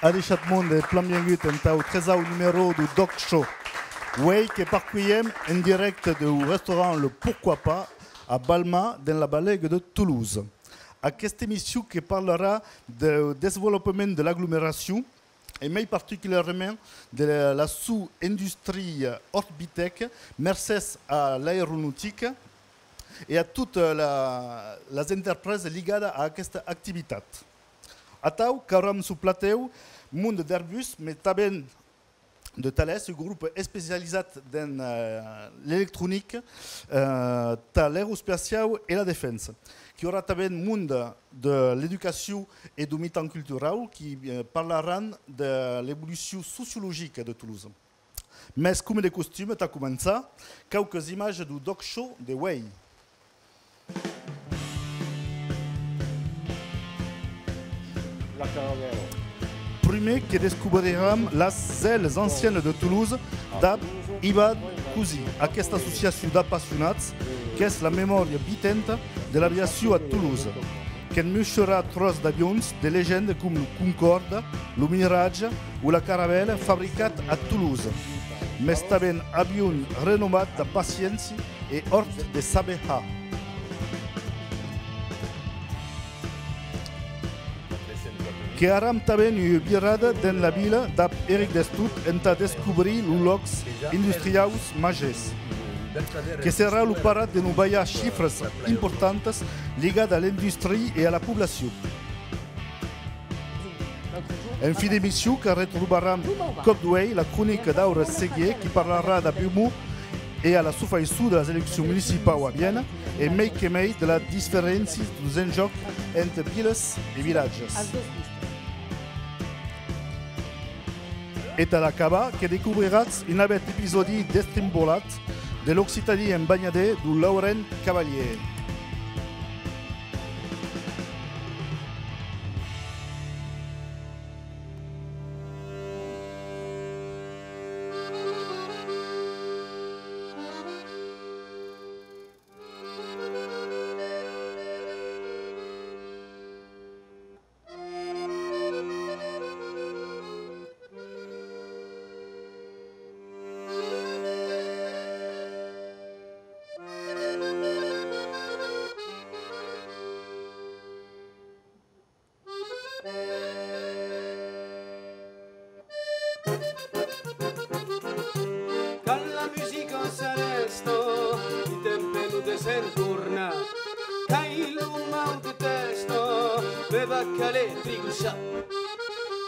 Adi Chatmonde, plan bienvenut au 13e numéro du Doc Show. Wake et parquiem en direct du restaurant Le Pourquoi Pas à Balma, dans la Balègue de Toulouse. À cette émission qui parlera du développement de l'agglomération et plus particulièrement de la sous-industrie orbitech, merci à l'aéronautique et à toutes les entreprises liées à cette activité. Atau, Karam sous plateau, monde d'Airbus, mais aussi de Thales, un groupe spécialisé dans l'électronique, l'aérospatiale et la défense. Qui aura aussi un monde de l'éducation et du militant culturel qui parleront de l'évolution sociologique de Toulouse. Mais comme de costume, tu as commencé quelques images du Doc Show de Way. La caravelle. Premier que découvrirons les ailes anciennes de Toulouse d'Ab Ibad Kouzi, à cette association d'appassionnats qui est la mémoire vivante de l'aviation à Toulouse, qui mûchera trois d'avions de légendes comme le Concorde, le Mirage ou la Caravelle fabriquée à Toulouse, mais aussi avions renommés de patience et hors de Sabeha. Qui aram taben une virada dans la ville d'Eric Destut enta descobrir l'ulox industriaus mages, que sera le parat de nous bailler chiffres importantes liées à l'industrie et à la population. En fin d'émission, que retrouverons Codway, la chronique d'Aure Seguier, qui parlera d'Abiumou et à la sous-faïsou de la élections municipales à Vienne, et Make de la différence des enjeux entre villes et villages. Et à la cava, que découvrirez un nouvel épisode d'Estrimbolat de l'Occitanie en bagnade du Laurent Cavalier.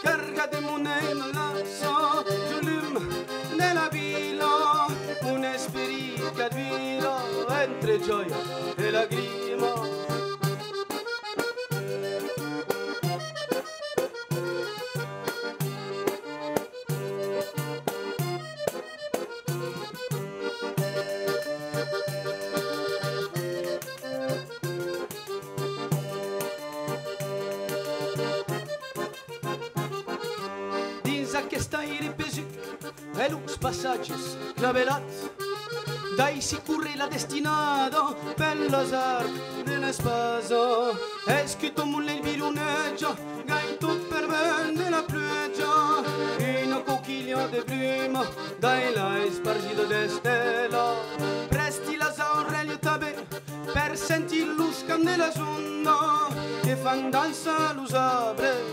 Carga de monnaie me lasso, j'allume nella villa, un esprit cadvilo, entre gioia e lagrima. E lux passages clavelats, dai sicuri la destinata per l'azar dell'espaso. E scritto mulle il viruneggio, gaito per vende la pioggia, in un coquiglio de prima, dai la spargito de stella. Presti la saurelio tabe, per sentir l'uscan della sonda, che fan danza l'usabre,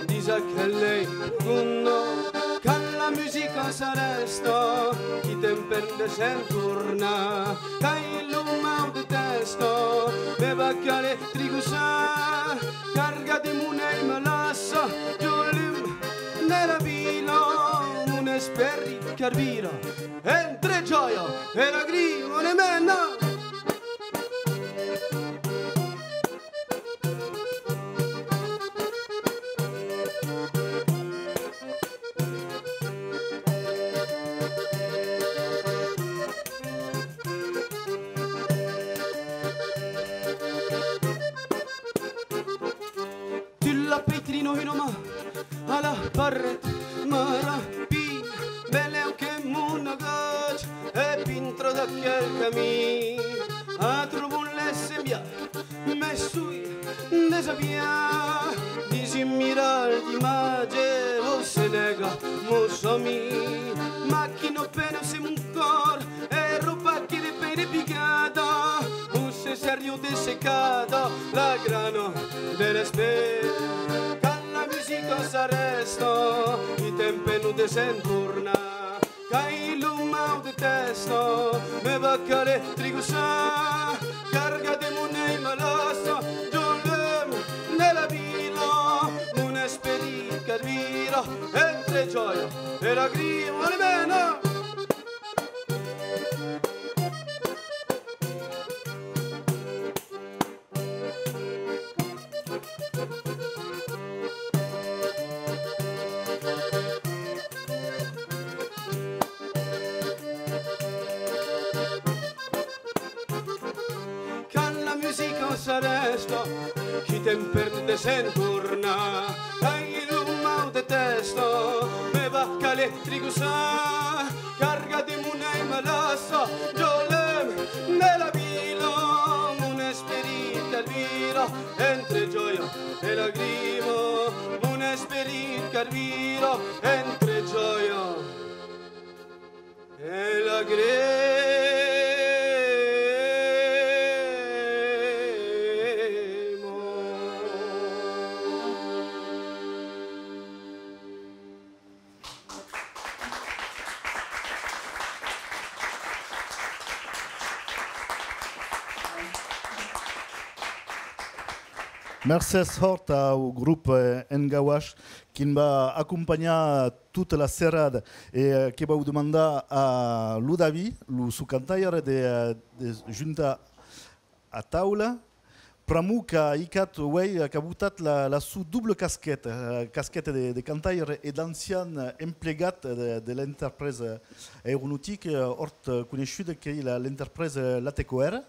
disa che lei gunno. La musica s'arresta, chi tempende se'n torna, dai l'umau de testo, beva chiare trigusa, carga di munei malassa, giulim nella vila, un esperri che arvira, entre gioia e lagrima ne menna. trino hinoma alla barret marapi beleu che munagaj e pintro da quel camin a trubun lesembia me sui desavia disimirar l'image o se nega mosomi macchino pena se un cor e roba che le pene picata un se serio desecado la grano delle spese con la musica s'arresto i tempi non desentorna cai l'umau de testo me va cale trigo sa carga de money malasso giolem nella vila un esperit carviro entre gioia e lagrima almeno s'arresto chi temper desentorna ai l'umau de testo me va elettrico sa carga di munei malasso giolem nella vila un esperit carviro entre gioia e lagrimo un esperit carviro entre gioia e lagrimo. Merci fort au groupe Ngawash qui m'a accompagné toute la serrade et qui m'a demandé à Ludavi, le sous-cantaire de Junta à Taula, Pramuka Ikat Wei Kabutat la sous double casquette, casquette de cantaire et d'ancien emplégat de l'entreprise aéronautique Hort Kuneshud qui est l'entreprise Latecoer.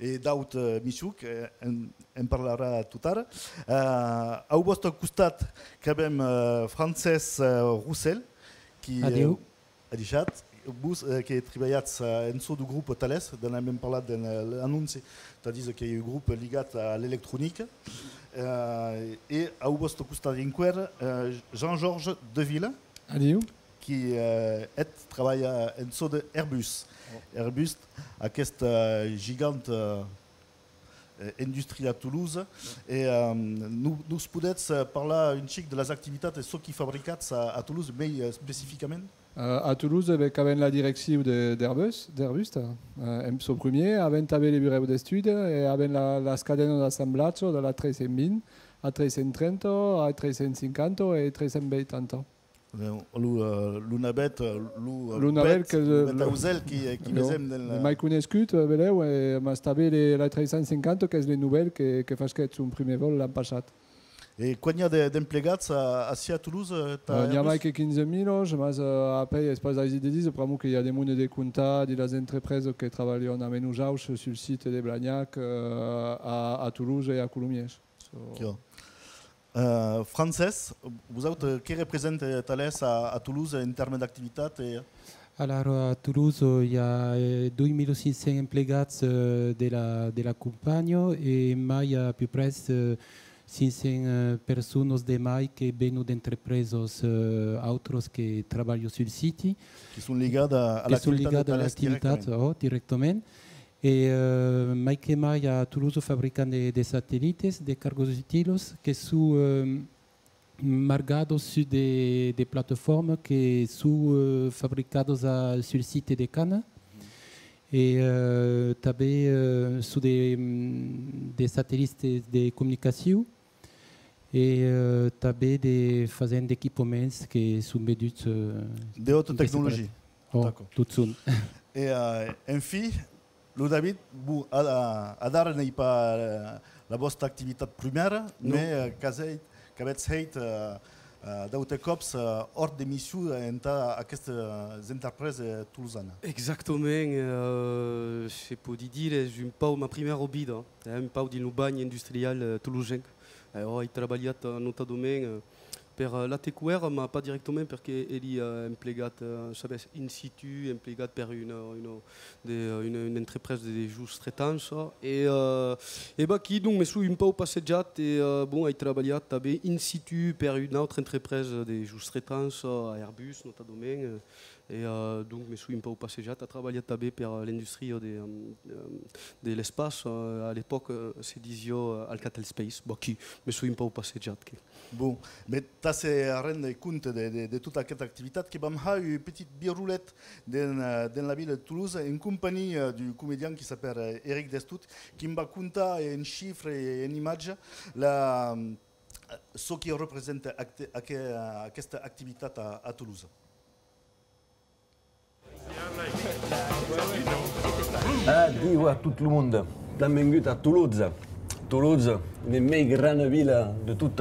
Et Daut Michouk, en parlera tout à l'heure. Au vostre costat, avem Frances Roussel, qui qui treballat en so du groupe Thales, d'en hem parlat de l'annonce, c'est-à-dire qu'il y a un groupe ligat à l'électronique. Et au vostre costat d'inquer, Jean-Georges Deville, qui travaille en so de Airbus. Airbus, aquest gigante industrie à Toulouse. Et nous pouvons parler un chic de les activités et ce qui fabriquent à Toulouse, mais spécifiquement. À Toulouse, avec la direction d'Airbus, au premier, avec les bureaux d'études et avec la cadena d'assemblage de la 300.000, à 330, à 350 et 380. L'unabet qui les aime. Mai conegut, veleu, m'estabé la 350, que és la nouvelle que fas que ets un primer vol l'any passat. Et quan hi ha d'emplegats ací a Toulouse? N'hi ha mai que 15.000, mas après, després d'aizi de dir, pramo que hi ha des munt de comptats i les entreprises que treballen a Menujaus sur le site de Blagnac, a Toulouse et à Coulommiers. Frances, vous autres, qui représente Thales à Toulouse en termes d'activité? Alors, à Toulouse, il y a 2500 employés de la compagnie et il y a à peu près 500 personnes de mai qui viennent d'entreprises autres qui travaillent sur le site. Qui sont ligées à l'activité directement. Et mai à Toulouse fabrican des satellites, des cargos utiles qui sont marcados sur des plateformes qui sont fabricadas sur le site de Cannes. Et também sur des satellites de communication. Et também de fazer d'équipements qui sont médus de haute technologie. Tout ça. Et enfin, le David, vous, à dar n'est pas la vostra activité première, mais qu'avez fait d'autres cops hors de mission dans aquestes entreprises toulousaines. Exactement, je peux dire, je n'ai pas ma première hobby, je n'ai pas de bagne industriel toulousain. Ho traballat notadament per la TQR, ma pas directement perché eri implegat in situ, implegat per une entreprise de sous-traitance. Et qui donc me suis un peu passejat et bon, he treballat també in situ per une autre entreprise de sous-traitance à Airbus notadament. Et donc me suis un peu passejat, a treballat també per l'industrie de l'espace. À l'époque, se disait Alcatel Space, qui me suis un peu passejat. Bon, mais tu as rendu compte de toute cette activité qui a une petite biroulette dans la ville de Toulouse, une compagnie du comédien qui s'appelle Eric Destout, qui m'a raconté un chiffre et une image, ce qui représente cette activité à Toulouse. Dis à tout le monde, bienvenue à Toulouse. Toulouse, une des grandes villes de toute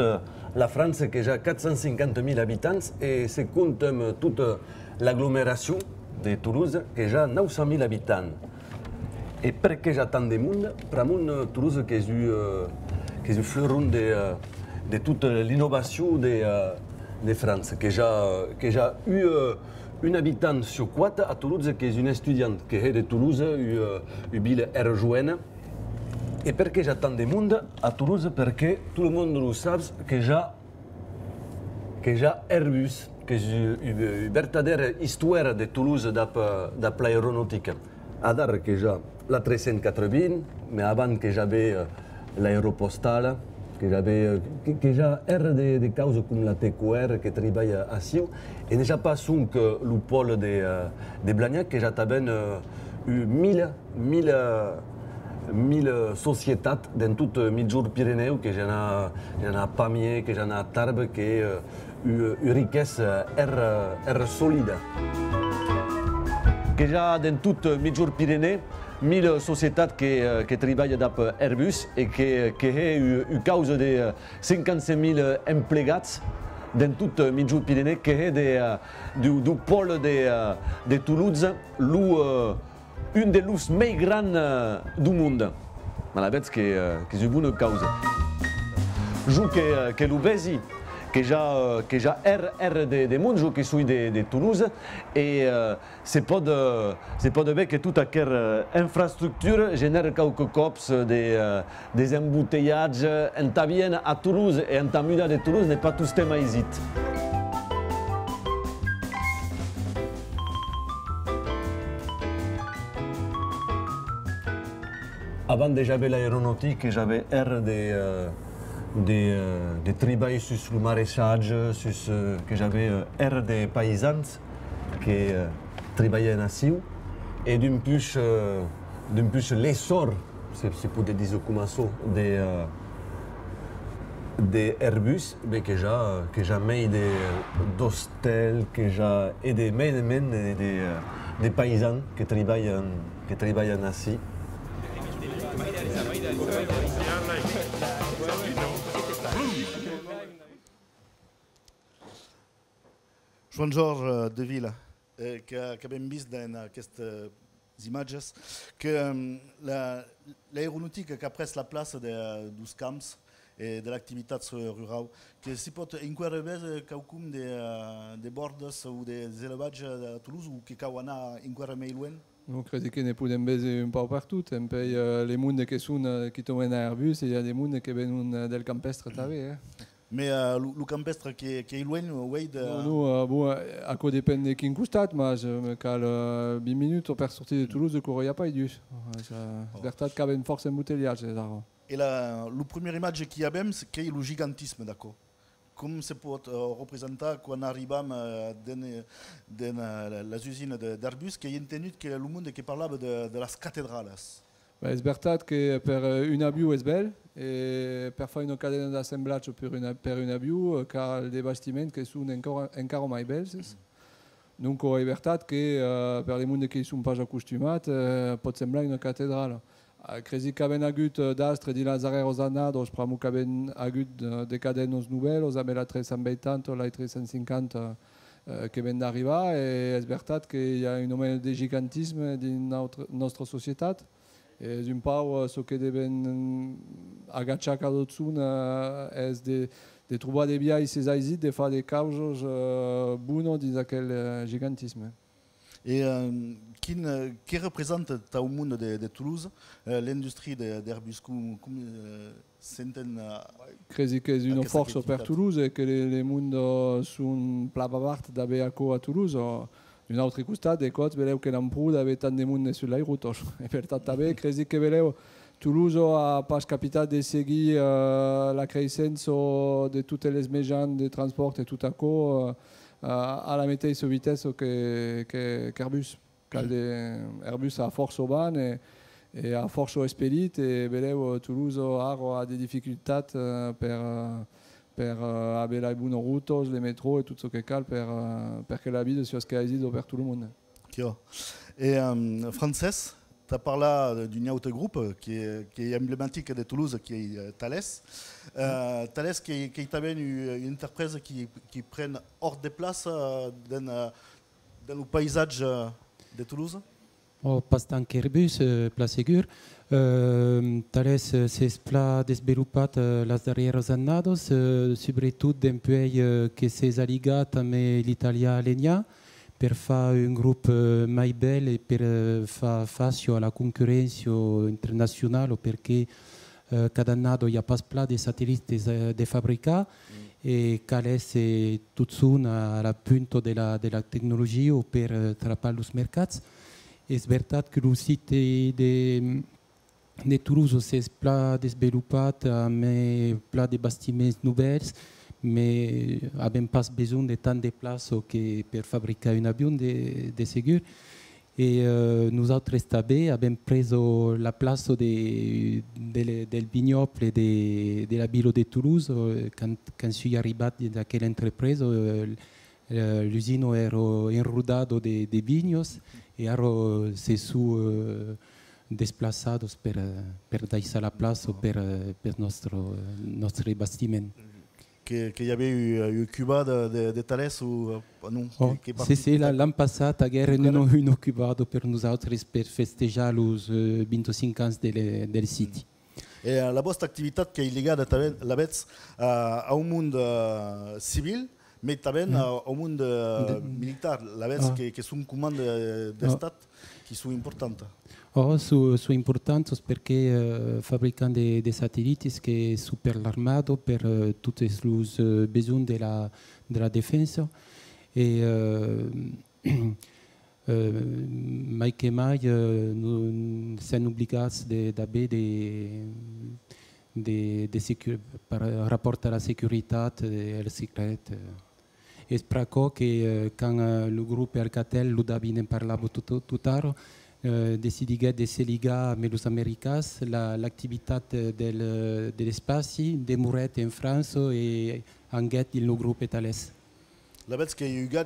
la France qui a 450 000 habitants et c'est comme toute l'agglomération de Toulouse qui a 900 000 habitants. Et pourquoi j'attends des monde? Pour moi, Toulouse qui est le fleuron de toute l'innovation de France, qui a eu une habitante sur 4 à Toulouse qui est une étudiante qui est de Toulouse, une ville rejointe. Et pourquoi j'attends des monde à Toulouse? Parce que tout le monde le sait que j'ai Airbus, que j'ai une véritable histoire de Toulouse d'après l'aéronautique. Alors que j'ai la 380, mais avant que j'avais l'aéropostale, que j'ai des causes comme la TQR qui travaille à Sio, et déjà pas que le pôle de Blagnac, que j'ai eu 1000 sociétés dans toutes les Pyrénées, que j'en ai Pamiers, que j'en ai Tarbes, qui est une richesse solide. Que j'ai dans toutes les Pyrénées 1000 sociétés qui travaillent dans Airbus et qui ont une cause de 55 000 employés dans toutes les Pyrénées, qui est du pôle de Toulouse, une des plus grandes du monde. Mais la bête, c'est une bonne cause. Je que le Bézi, que j'ai RR de monde, je suis de Toulouse, et c'est pas de que toute infrastructure génère quelques cops, des embouteillages. En Tavienne à Toulouse et en Tamuda de Toulouse n'est pas tout ce thème ici. Avant j'avais l'aéronautique, j'avais de travail sur le maraîchage, que j'avais des paysans qui travaillaient ainsi. Et d'un plus l'essor, c'est pour dire comme ça, des Airbus, mais que j'ai mis d'hostels, que j'ai aidé des paysans qui travaillent ainsi. Jean-Georges Deville, que abbiamo visto in queste immagini, che l'aeronautique qui a pris la place des camps et de l'activité rurale, que si peut inquérer quelqu'un des bordes ou des élevages à Toulouse ou qui a inquérer mais loin. Donc, je crois qu'on peut baiser un peu partout. On paye les mondes qui sont qui tombent à Airbus et il y a des mondes qui viennent del campestre. Mais le campestre qui est loin, oui. Nous, bon, à quoi dépend de qui constate, mais je me cale 10 minutes pour sortir de Toulouse de Courrier pas du. C'est verdad qu'il y avait une force embouteillage. Et la première image qu'il y a même, c'est le gigantisme, d'accord. Comme c'est pour représenter quand on arrive dans les usines d'Airbus, qu'il y a une tenue que le monde qui parlait de las cathédrales. C'est verdad que per une avion est belle et per faire une cadena d'assemblage per une avion, car les bâtiments qui sont encore plus belles. Donc c'est verdad que per les mondes qui ne sont pas accostumés, peut sembler une cathédrale. Crezi qu'aven agut d'astre di Lazare Rosana, donc je prends qu'aven agut des cadenes nouvelles, aux la 380, la 350 qui viennent d'arriver, et c'est verdad qu'il y a un phénomène de gigantisme dans notre société. Et d'un part, ce qui devient agachak adotzun ez de trobar de biais ces aizit de faire des causes buno dins aquel gigantisme. Et qui représente au monde de Toulouse l'industrie d'Airbus Crezi que és una força per Toulouse et que les mondes sont plavavart d'abeaco a Toulouse. D'un altre costat, de cots, veleu que l'Amprou d'haver tant de monde sur l'aerotos. Et per tant, també, crezi que veleu Toulouse a pas capitat de seguir la creixença de totes les mitjans de transport et tout à à la mateixa vitesse qu'Airbus. Airbus a força urban et a força esperit et veleu Toulouse a des difficultés per haver les bonnes routes, les métros et tout ce que cal que la vie soit ce qu'il y a per tout le monde. Et Frances, tu as parlé d'une autre groupe qui est emblématique de Toulouse, qui est Thales. Thales qui est une entreprise qui prend hors de place dans le paysage de Toulouse. Pas tant qu'Airbus, pla segur. Thales s'ha desenvolupat les darreres annados, sobretot dempués que s'ha lligat amb l'italià Alenia per fer un grup mai bel e per fer face a la concurrència internacional, perquè cada annado hi ha pas pla de satèl·lits de fabricar e Thales tot són a la punta de la tecnologia per atrapar els mercats. És veritat que el site de Toulouse s'ha pla desenvolupat amb pla de bastiments novells, mais n'avons pas besoin de tant de place per fabricar un avion de segur. Et nous autres també avons pris la place del vignoble de la ville de Toulouse. Quand je suis arrivé dans cette entreprise, l'usine era enrodada de vinyos e ara se sont desplaçados per deixar la place per nostre bastiment. Qu'il y avait eu Cuba de Thales ou non? Sí, l'any passat hagueren un Cuba per nosaltres per festejar els 25 anys del site. Et la vostra activitat qui est ligada à un monde civil, mais també au monde militar, que són comandes d'estat qui sont importantes. Sono importanti perché fabricano dei satelliti che sono per l'armato, per tutti i bisogni della difesa. E mai che mai siamo obbligati ad avere rapporto alla sicurezza e al segreto. E spero che quando il gruppo Alcatel lo ne parlava tutto decidiga de se ligar amb els americans l'activitat de l'espai de Muret en França i Anguet il grup Thales. La veig que hi ha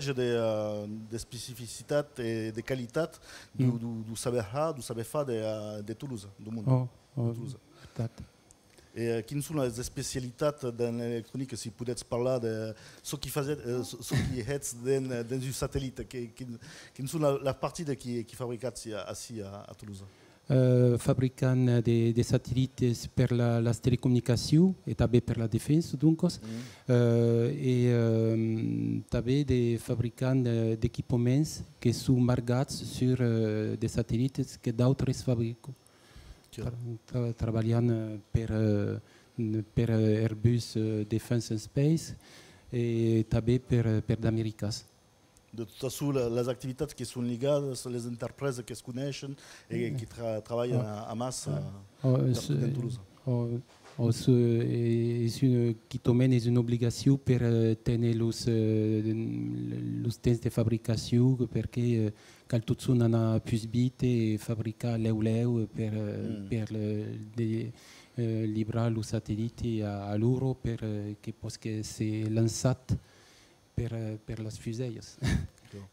un de specificitat i de qualitat du saber fer de Toulouse, du món. Et quines sont les spécialités dans l'électronique, si vous pouvez parler de ce qui est dans un satellite, quelles sont les parties qui fabriquent ici à Toulouse? Fabricant des satellites pour la télécommunication et també pour la défense, donc, et també des fabricants d'équipements qui sont marqués sur des satellites que d'autres fabriquent. Travaillant per Airbus Defense and Space et també per d'Amerikas. De toute façon, les activités qui sont liées, les entreprises qui se connaissent et qui travaillent en masse dans Toulouse. Qui tomben une obligation pour tenir les temps de fabrication perquè cal tot són anar plus vite et fabricar l'euleu per librar el satellite a l'euro parce que c'est lancet per les fuselles.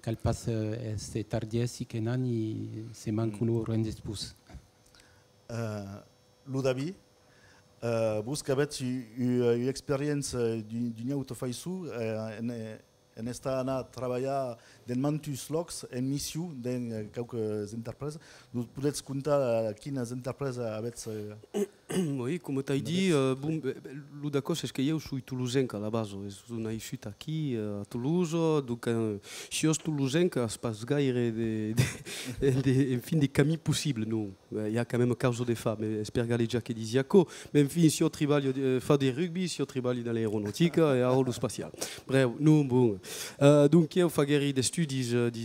Cal pas ser tardies que n'an i se manca l'euro en després. Ludavi, vous qui avez eu l'expérience d'une autre façon, en estant à travailler dans Mantus Locks en mission dans quelques entreprises, vous pouvez compter quelles entreprises avez Oui, comme tu as dit, Ludacos c'est ce qu'il y a, je suis toulousain à la base. Je suis ici à Toulouse, donc je suis toulousain, ça passe gaire des camis possibles. Il y a quand même cause des femmes, j'espère que les gens qui disent Jaco, mais enfin, si on travaille faire des rugby, si on travaille dans l'aéronautique et à l'aérospatial. Bref, nous, bon. Donc, il y a fait des études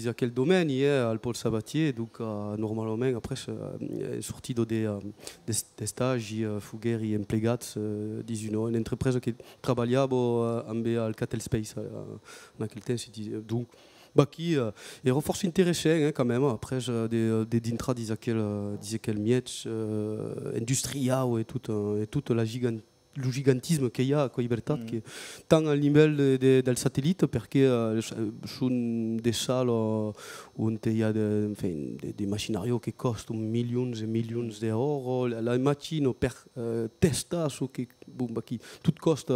dans quel domaine, il y a le Paul Sabatier, donc normalement, après, sorti des stages. Fugeri emplegats une entreprise qui travaillait amb Alcatel Space en aquell temps. Donc, qui est fort intéressant quand même. Après, des dintra disent quel mietch industriel et toute la le gigantisme qu'il y a à Coibertat, qui est tant à niveau del satellite, parce que sont des salles où il y a des machinarios qui costent millions et millions d'euros. La machine per testa, qui tout coste,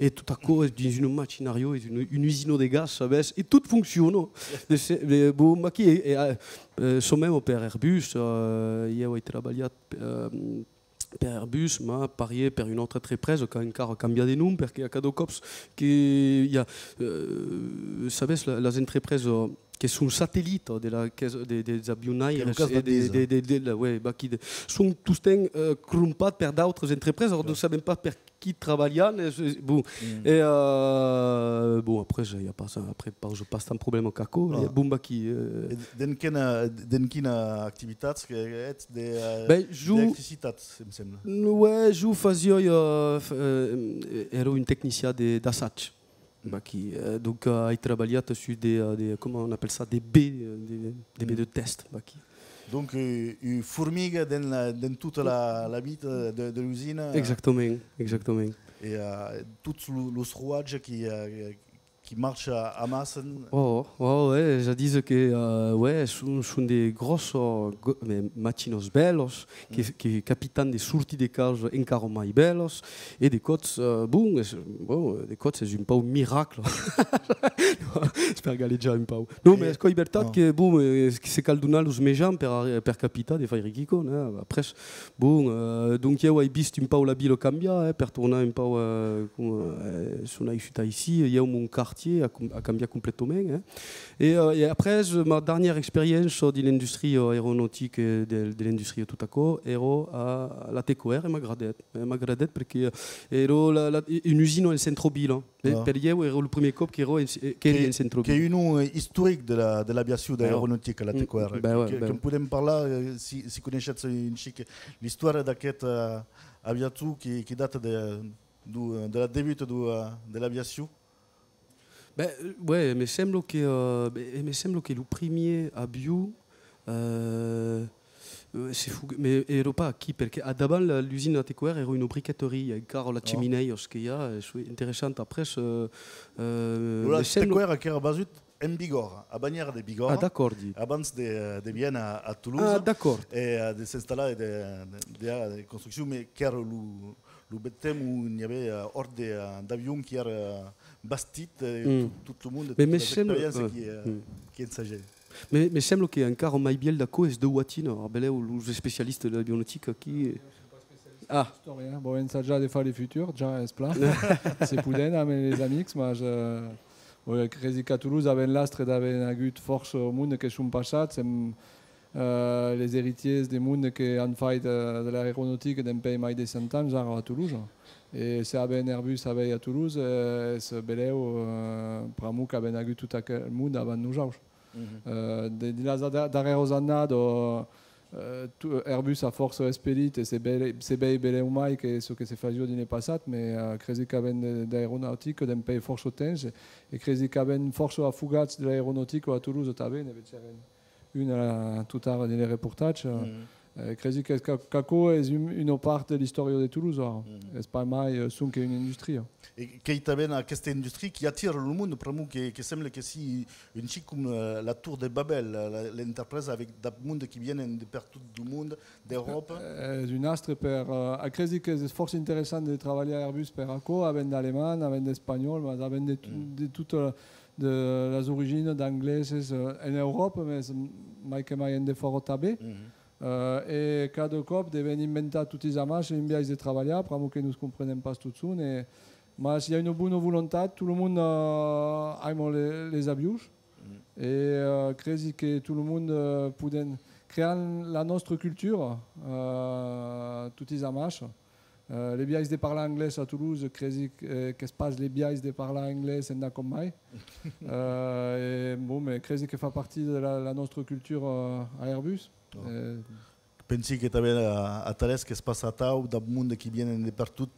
et tout à coup, dans une machinario, une usine de gaz, et tout fonctionne. Sont même per Airbus, il y a travaillé per Airbus, m'a parié per une autre entreprise qui a encore changé de nom, parce qu'il y a cada cops qui y a, savez, les entreprises qui sont satellites des avions aériens qui sont tous crumpés par d'autres entreprises, alors nous ne savons pas per qui travaillent. Bon, et bon, après, il y a pas ça. Après, je passe un problème au caco. Il y a Bumba qui. Dans quelle activité d'électricité, me semble. Ouais, je faisais une technicien d'Assach. Donc, il travaillait sur des, comment on appelle ça, des baies de test. Donc, une fourmigue dans toute la vie de l'usine. Exactement. Et tout le rouage qui marche à masse. Ouais, je dis que ouais, sont des grosses machinos bellos, qui capitaine des sorties de cages encore plus bellos, et des côtes, bon, des côtes, c'est un peu un miracle. J'espère que les gens un peu. Non, mais c'est libertad que bon, c'est calduna los mejam per capita de faire Rico, après, bon, donc il y a un peu la ville cambia, per tourner un peu, son ici, il y a mon quartier a cambié complètement. Et après, ma dernière expérience de l'industrie aéronautique et de l'industrie tout à coup, era à la TCOR et Magradette parce que era une usine en centre-ville. Perrier era le premier cop qui est en centre-ville. Qui est une nom historique de l'aviation aéronautique à la TCOR. Comme vous pouvez me parler, si vous connaissez l'histoire d'aquest aviation qui date de la début de l'aviation. Ouais, mais semble que le premier avion c'est fou, mais il n'y a pas qui parce que d'abord l'usine de TCOR era une briqueterie, car la cheminée ce qu'il y a, c'est intéressant après la TCOR qui est basée en Bigorre, à Bagnères de Bigorre. Ah d'accord. Avant de Vienne à Toulouse. Ah d'accord. Et de s'installer des constructions, mais qui est le baptême où il y avait hors d'avions qui étaient bastis, tout le monde, toute l'expérience qui est ensagée. Mais semble qu'il y a encore un bien d'accord et de Watine, les spécialistes de l'avionnautique qui. Ah. Bon, on sait déjà des fois les futurs, déjà c'est plein. C'est poudin, mais les amis, moi je. Crazy qu'à Toulouse avait l'astre d'avait une agut force au monde qui sont passats, c'est les héritiers des mondes qui ont fait de l'aéronautique d'un pays mai de 100 ans, genre à Toulouse. Et c'est un Airbus à Toulouse, et ce Beléo, Pramou qui avait agut tout le monde avant nous. Derrière aux années, Airbus a force espérite et c'est Beléo mai que ce que c'est fait d'une passate, mais Crazy Caben d'aéronautique d'un pays force au temps et Crazy Caben force à Fugats de l'aéronautique à Toulouse, t'avais une tout à l'heure dans les reportages. Crazy Caco est une part de l'histoire de Toulouse. C'est pas mal, c'est une industrie. Et qui t'amène à cette industrie qui attire le monde, qui semble que si une chic comme la tour de Babel, l'entreprise avec des monde qui viennent de partout du monde, d'Europe. Une astre à Crazy que c'est fort intéressant de travailler à Airbus per ACO, avec d'allemand, avec d'espagnol, avec de toutes les origines d'anglais en Europe, mais Mike Mayen de fort tabé. e cada cop devem inventar tutti i amas in viatge de treballar, però que no ens comprenem pas tots un. Mas hi ha una bona voluntat, tot el món aima les avions, et crec que tot el món podem crear la nostra cultura, tutti i amas. Les viatges de parler anglais à Toulouse, crec que es pas les viatges de parler anglais en com mai. Bon, mais crec que fa partie de la nostra cultura a Airbus. Pensi que també a Thales que es passa a tau, del món que vienen de per tot,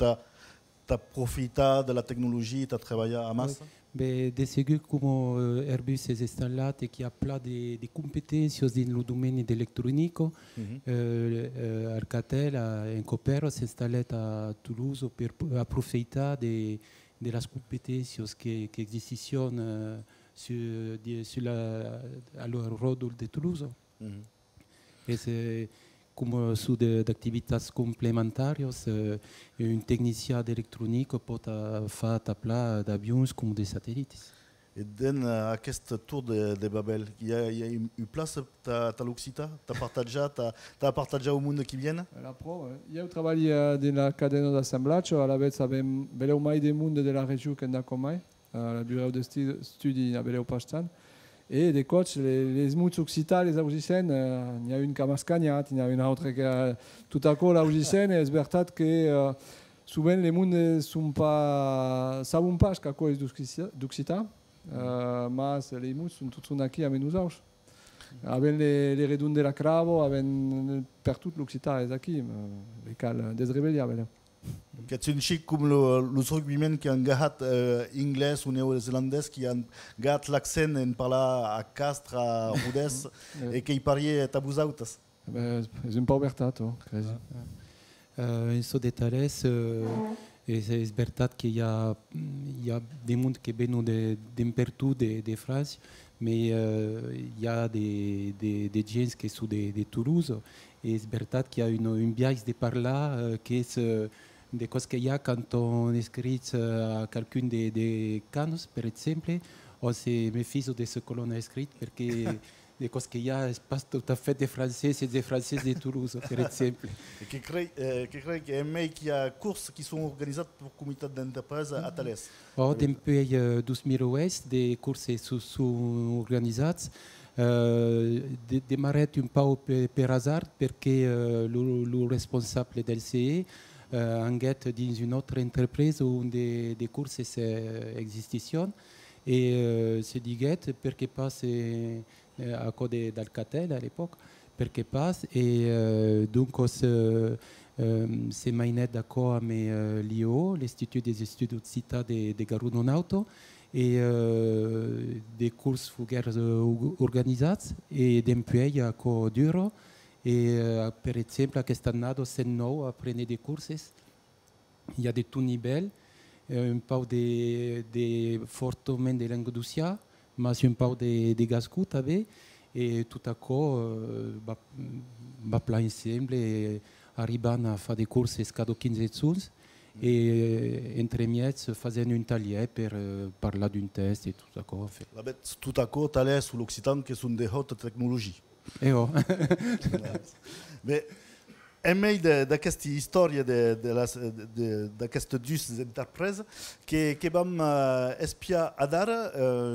t'as profité de la technologie, t'as travaillé à masse? Mais de segur como Airbus è installato e che ha plein de competenze nel domaine dell'elettronico, Alcatel in coopero si è installato a Toulouse per approfittare delle competenze che esistono sulla roadol di Toulouse. E se come su attività complementari, un tecnicien d'électronique peut faire plein d'avions comme des satellites. Et dans aquest tour de Babel, il y a une place, t'as l'Occità, t'as partagé au monde qui vient? La prova, io travaglio nella catena d'assemblaggio, alla vez veleu mai del mondo della regione che andà con mai, al bureau de studi a Veleu Pastan. Et des coachs, les mouts occitans, les augicènes, il y a une qui a mascagnat, il y a une autre qui a tout à coup l'augicène, et c'est vrai que souvent les mouns ne sont pas, savent pas qu'à quoi est d'occitan, mais les mouts sont tous aquí avec nous autres. Avec les redons de la cravo, avec per tout l'occitan est aquí, les cales des rebellions. C'est une chic comme le rugbymen qui a gahat anglais ou néo-zélandais qui a gahat l'accent en parla à Castres, à Rodez et qui parlait tabuzautas. C'est un peu bertato, quasi. In so detalhes, c'est vrai qu'il y a des mondes qui viennent d'un partout de France, mais il y a des gens qui sont de Toulouse, et c'est vrai qu'il y a une biais de par là qui est des choses qu'il y a quand on écrit à quelqu'un des canons, par exemple, on se méfie de ce que l'on a écrit parce que des choses qu'il y a, ce n'est pas tout à fait des Français, c'est des Français de Toulouse, par exemple. Et qui crée qu'il y a des courses qui sont organisées pour le comité d'entreprise à Thales. Oh, depuis 2008, des courses sont organisées. Démarrer un peu par hasard parce que le responsable del CE enquête dans une autre entreprise où des courses existent et se dit parce que passe à côté d'Alcatel à l'époque parce que passe et donc c'est mainé d'accord avec l'IO, l'Institut des études occitans de Garudonauto et des courses fugaires organisées et depuis à Coduro. Et par exemple, quest'année, c'est nous apprenons des courses. Il y a des tout niveaux, un peu de fortement de Languedocia, mais un peu de Gascou aussi. Et tout à coup, va plein ensemble et arrivant à faire des courses jusqu'à 15 secondes. Et entre miets, faisant un talier pour parler d'un test et tout à coup. Tout à coup, Thales ou l'Occitan qui sont de haute technologie. Eh oh. Mais aimé de cette histoire de cette deux entreprises qui va espier à dar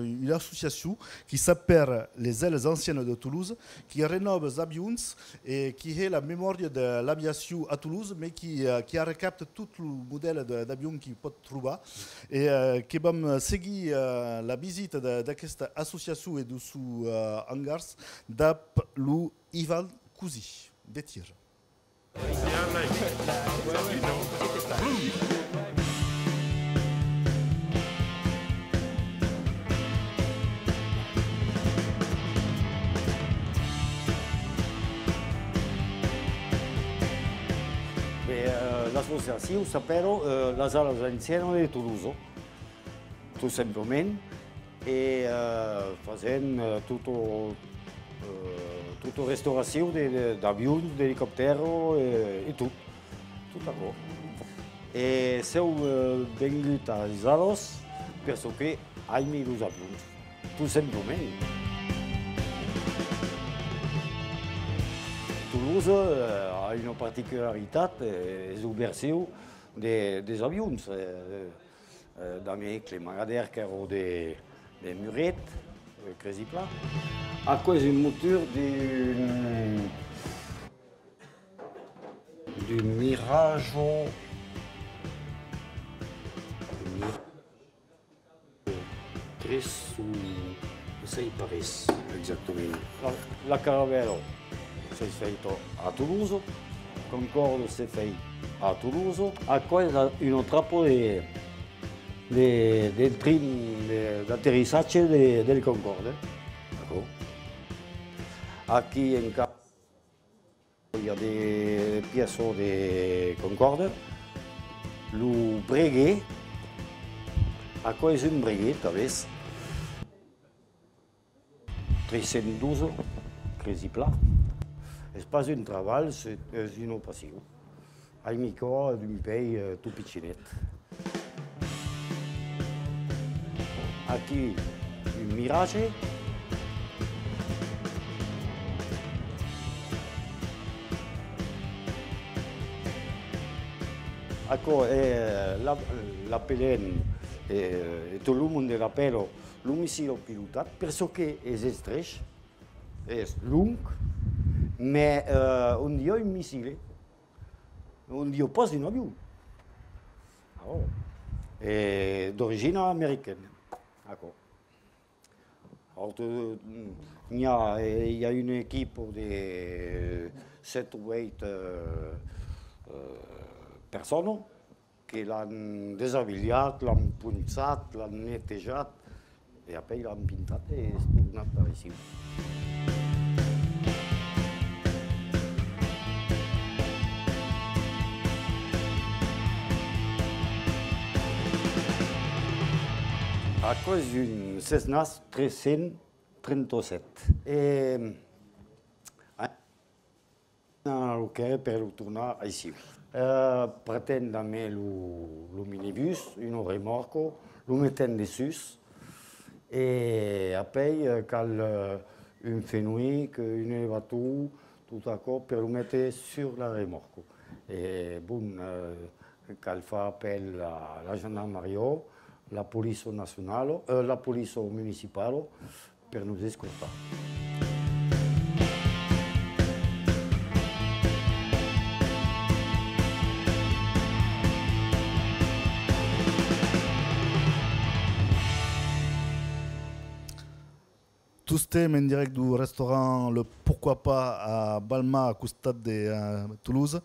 une association qui s'appelle les ailes anciennes de Toulouse qui rénove les avions et qui est la mémoire de l'aviation à Toulouse mais qui récapte tout le modèle d'avion qui peut trouver et qui va seguir la visite de cette association et de sous hangars d'après le Ivan Cousi des tirs. L'associazione s'appelle la Sala Anziana di Toulouse, tout simplement, e facendo tutta restaurazione di avioni, di elicotteri e tutto a po'. E siamo venuti perché abbiamo gli avioni, tout simplement. Toulouse Toulouse a une particularité, les ouvertures des avions. D'Amérique, les magadères qui ont des murettes, quasi plats. À cause d'une mouture du Mirage. Chris ou 6 Paris, exactement. La Caravelle s'est faite à Toulouse, Concorde s'est fait à Toulouse, à cause d'une trappe del tren d'atterrissage del Concorde. Aquí en casa il y a des pièces de Concorde. Le breguet, à cause d'un breguet, talvez. 312, quasi plat. C'est pas un travail, c'est une opération. Ai micro d'un pays tout petit. Aquí un Mirage. Ecco, l'appellent, e tout le monde l'appelle le missile piloté parce que c'est stretch, c'est long, mais on dit un missile, on dit pas un avion. Et d'origine américaine. Alors, il y a une équipe de 7 ou 8 personnes qui l'ont déshabillé, l'ont punché, l'ont nettoyé et après l'ont pinté et c'est tourné par ici. À cause d'une Cessna 337. Et ok, per retourner ici. Pretend d'amener le minibus, une remorque, le mettre dessus. Et après, quand une fenouille, une bateau, tout d'accord, pour le mettre sur la remorque. Et bon, quand fait appel à la gendarmerie, la police nationale, la police municipale, pour nous escorter. Tout stem en direct du restaurant Le Pourquoi Pas à Balma, à costat de Toulouse,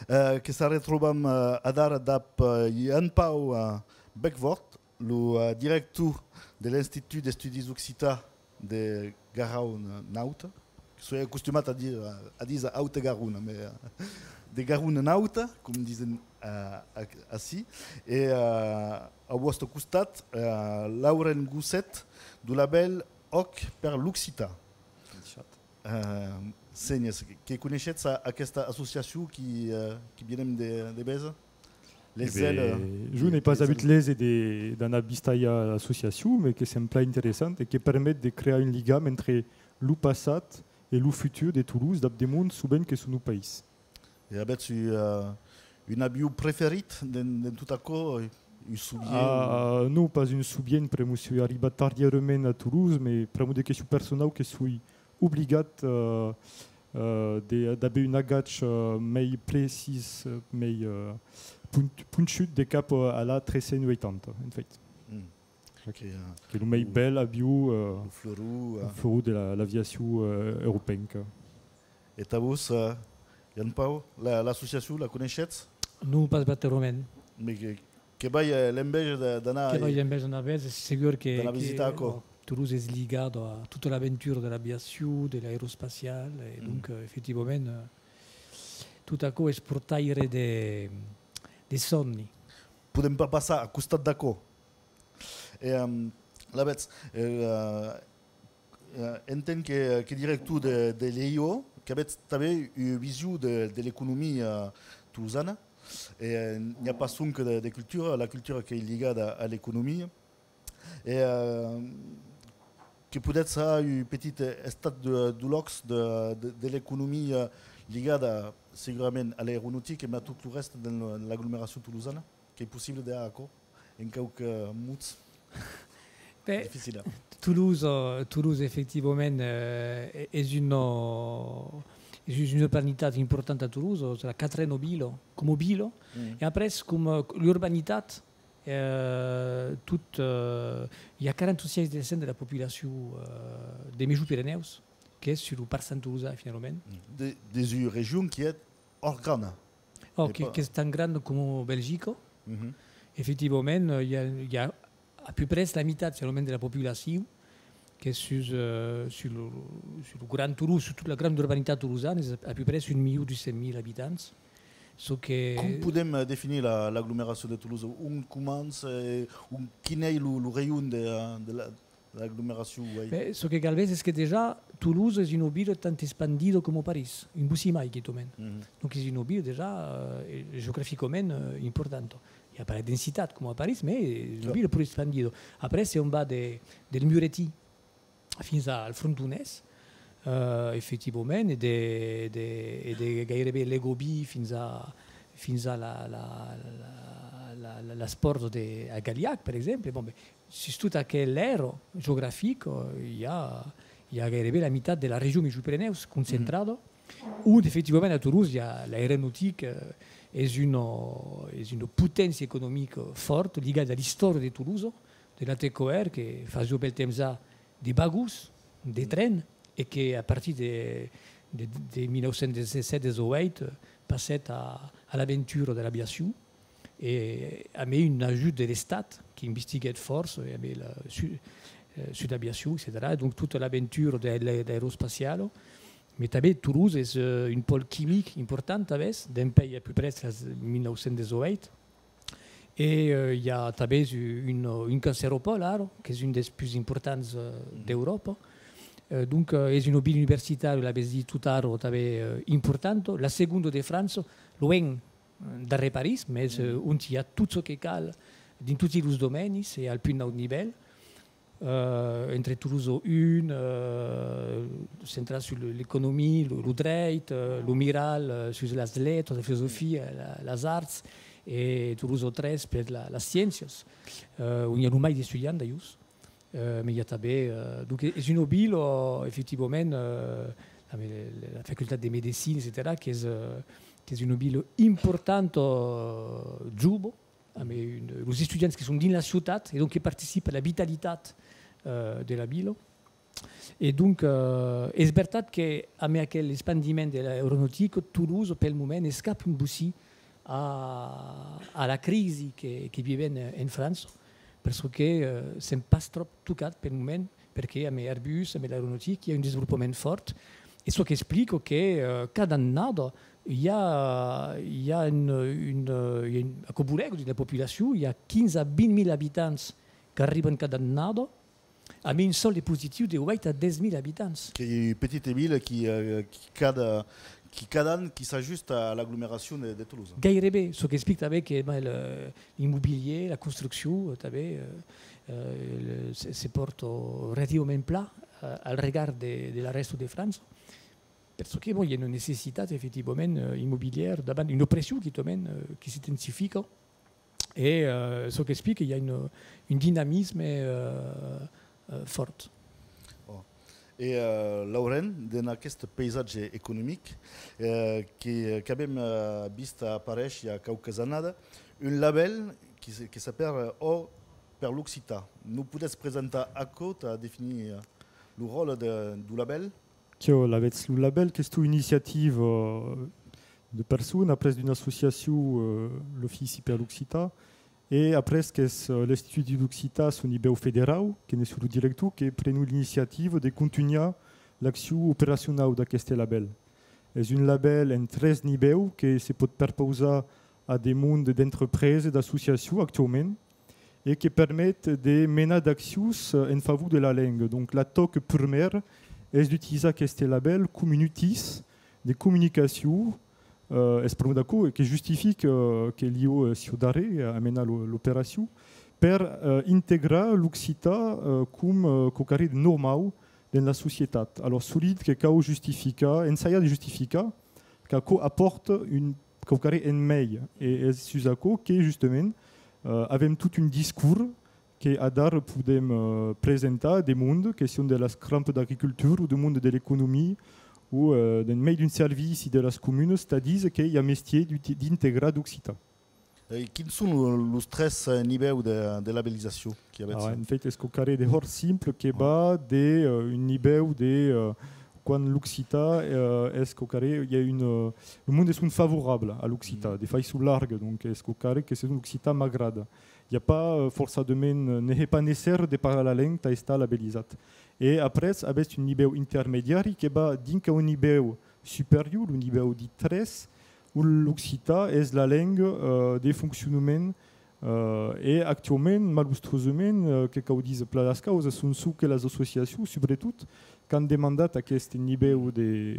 que se retrobam a dar d'ap Yann Pau Beckvort, le directeur de l'Institut d'Estudis Occità de Garaun Naut, que soyez acostumat à dire Haute Garoun, mais de Garoun Naut, comme disent ainsi, et à votre costat, Lauren Gousset, du label Oc per l'Occità. Senyes, que coneixets aquesta associació qui vienen de Besa? Je n'ai pas habitué dans la association, mais qui semble intéressante et qui permet de créer une ligue entre le passé et le futur de Toulouse, dans des mondes souvent que sont nos pays. Et avez-vous une abiu préférite dans tout accord? Non, pas une souvienne, parce que je suis arrivé tardivement à Toulouse, mais pour des questions personnelles, que je suis obligé d'avoir une agach mais précise, mais punchute de cap à la 380, en fait. Okay, qui est le plus bel avion florou de l'aviation européenne. Et vous, Yann Pau, l'association, la connaissez? Non, pas romain. Mais que vai l'embège d'anar c'est sûr que Toulouse est lié à toute l'aventure de l'aviation, de l'aérospatiale, et donc effectivement, tout à coup, esportaire des sogni. Podem pas passar à costat d'accord. Et la bête, entend que directeur de l'EIO, qui avait une vision de l'économie toulousaine. Et il n'y a pas que de culture, la culture qui est liée à l'économie. Et que peut-être ça a eu petit stade de l'ox de l'économie ligada segurament a l'aeronautique mais à tout le reste de l'agglomération toulousaine, qui est possible d'accord en quelques mots. Difficile. Toulouse effectivement est une urbanità importante à Toulouse, c'est la quatrième comme Obilo, et après comme l'urbanità, il y a 46% de la population des Midi-Pyrénées qui est sur le parc toulousain finalement. Des régions qui est hors grande. Qui est tan grande comme Belgique. Effectivement, il y a à peu près la moitié de la population qui est sur le Grand Toulouse, sur toute la grande urbanité toulousaine, à peu près 1,2 million d'habitants. Comment pouvons définir l'agglomération de Toulouse? Où commence, quel est le rayon de l'agglomération? Ce que Galvez, c'est que déjà, Toulouse est une ville tant expandue comme Paris, une Boussimaille qui tombe. Donc c'est une ville déjà géographiquement importante. Il n'y a pas la densité comme à Paris, mais une ville plus expandue. Après, si on va del Muretti fins al Frontonès, effectivement, et de gairebé l'Egobi fins a la sport à Galiac, per exemple. Bon, sur toute quell'ère géographique, il y a gairebé la moitié de la région Midi-Pyrénées concentrée, où effectivement à Toulouse, il y a l'aéronautique est une potence économique forte liée à l'histoire de Toulouse, de la TECOR, qui faisait bel temps des bagus, des trains, et qui à partir de 1917-18 passait à l'aventure de l'aviation et a mis une ajout de l'État qui investiguait force et a mis sur l'aviation, etc. Donc toute l'aventure de l'aérospatiale. Mais Toulouse est une pôle chimique importante d'un pays à peu près 1918. Et il y a une cancéropole, qui est une des plus importantes d'Europe. Donc, c'est une ville universitaire, vous l'avez dit tout à l'heure, importante. La seconde de France, loin derrière Paris, mais où il y a tout ce qui cale dans tous les domaines, c'est à plus haut niveau. Entre Toulouse 1, centré sur l'économie, le droit, le miral, sur les lettres, la philosophie, les arts, et Toulouse 13 pour les sciences, où il y a le plus d'étudiants d'ailleurs. Mais il y a donc c'est une ville, effectivement, la faculté de médecine, etc., qui est une ville importante, Jubo, les étudiants qui sont dans la ciutat et donc qui participent à la vitalité de la ville. Et donc, c'est vrai qu'avec l'expandiment de l'aéronautique, Toulouse, pour le moment, escape un peu à la crise qui vivait en France, parce que ce n'est pas trop tout cas pour le moment, parce qu'avec Airbus, avec l'aéronautique, il y a un développement fort. Et ce qui explique que cada année, il y a à Coburego, de la population, il y a 15 à 20 000 habitants qui arrivent cada année, avec une seule positive de 8 à 10 000 habitants. Il y a une petite ville qui s'ajuste à l'agglomération de Toulouse. Gairebé, ce qui explique avec l'immobilier, la construction, se porte relativement plat au regard de la reste de France. Parce qu'il y a une nécessité effectivement immobilière, une pression qui s'intensifie. Et ce qui explique qu'il y a un dynamisme fort. Et Lauren, dans ce paysage économique, qui a même vu apparaître il y a quelques années, un label qui s'appelle Or per l'Occità. Nous pouvons présenter à côté à définir le rôle du label? Le label, c'est une initiative de personnes, après d'une association, l'Office per l'Occità, et après l'Institut d'Occità au niveau fédéral, qui est sur le directeur, qui a pris l'initiative de continuer l'action opérationnelle de ce label. C'est un label en 13 niveaux qui se peut proposer à des mondes d'entreprises et d'associations actuellement et qui permettent de mener d'actions en faveur de la langue. Donc la toque première est d'utiliser ce label comme un outil de communication qui justifie que l'IO Ciudare amène l'opération pour intégrer l'Occità comme quelque normal dans la société. Alors solide que quand justifica, ensaya de justifier qu'aco apporte une un mail et Susako qui justement avait tout un discours qui a dar podem présenter des mondes question de la crampe d'agriculture ou du monde de l'économie ou d'un mail d'un service de las communes, c'est-à-dire qu'il y a un métier d'intégrer d'Occità. Quels sont les stress niveaux de labellisation qui avait en fait, est-ce qu'on carré des hors simples qui bat des un niveau de quand l'Occità est-ce qu'au carré il y a le monde est favorable à l'Occità, des failles sous largue, donc est-ce qu'au carré que c'est une Occità m'agrade. Il n'y a pas forcément n'est pas nécessaire de parler la langue ta labellisat. Et après, avec un niveau intermédiaire qui va d'un un niveau supérieur, un niveau de 13, où l'Occità est la langue des fonctionnements et actuellement, malheureusement, que quand on dit que les causes sont sous que les associations, surtout, quand demandent à ce niveau de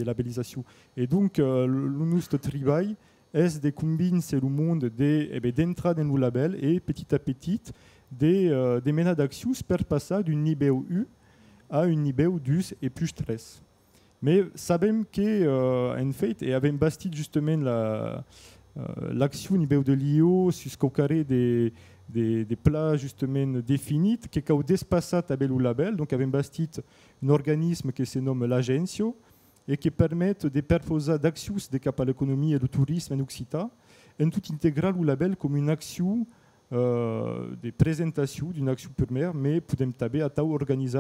labellisation. Et donc, notre travail est de combiner le monde d'entrer dans le label et petit à petit des menaces d'action pour passer d'un niveau U à un niveau 10 et plus 13. Mais savons qu'en fait, et avec basti justement l'action au niveau de l'IO sur ce carré des plats justement définis, qui ont dépassé le label, donc avec basti un organisme qui se nomme l'Agenzio, et qui permettent de perposer d'actions de cap à l'économie et le tourisme en Occità, et tout intégrer le label comme une action de présentation d'une action première, mais podem taber à organiser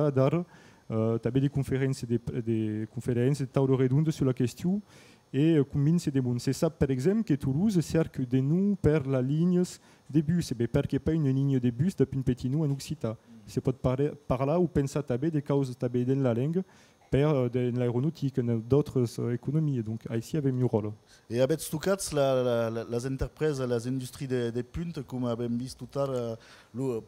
taber des conférences, des tables redondes sur la question et combine ces démons. C'est ça, par exemple, que Toulouse cercle de nous per la ligne des bus, et parce qu'il n'y a pas une ligne de bus depuis une petite nous en Occità. C'est pas par là où penser taber des causes taber dans la langue per de l'aéronautique, d'autres économies. Donc ici, il y avait mieux rôle. Et avec Stucats, les entreprises, les industries des puntes, comme avons vu tout à l'heure,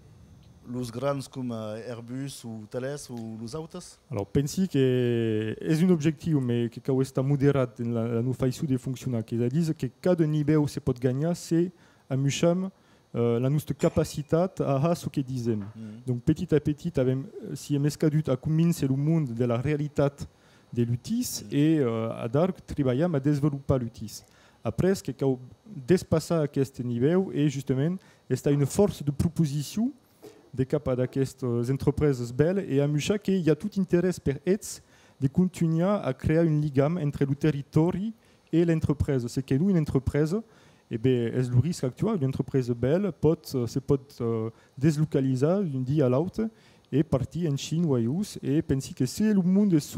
les grands comme Airbus ou Thales ou les autres? Alors, pensi que c'est un objectif, mais que quand est modéré dans la nouvelle façon de fonctionner, qui dit que cada niveau se peut gagner, c'est à Mucham la notre capacité à faire ce que disons. Donc, petit à petit, si on est à combiner le monde de la réalité de l'UTIS et à travailler à développer l'UTIS. Après, ce qui a dépassé à ce niveau, et justement, c'est une force de proposition des capables d'aquestes entreprises belles et à Mucha qu'il y a tout intérêt pour elles de continuer à créer une ligame entre le territoire et l'entreprise. C'est que nous, une entreprise, et bien, est le risque actuel, une entreprise belle se peut déslocaliser d'une dit à l'autre et partir en Chine ou ailleurs et penser que si le monde est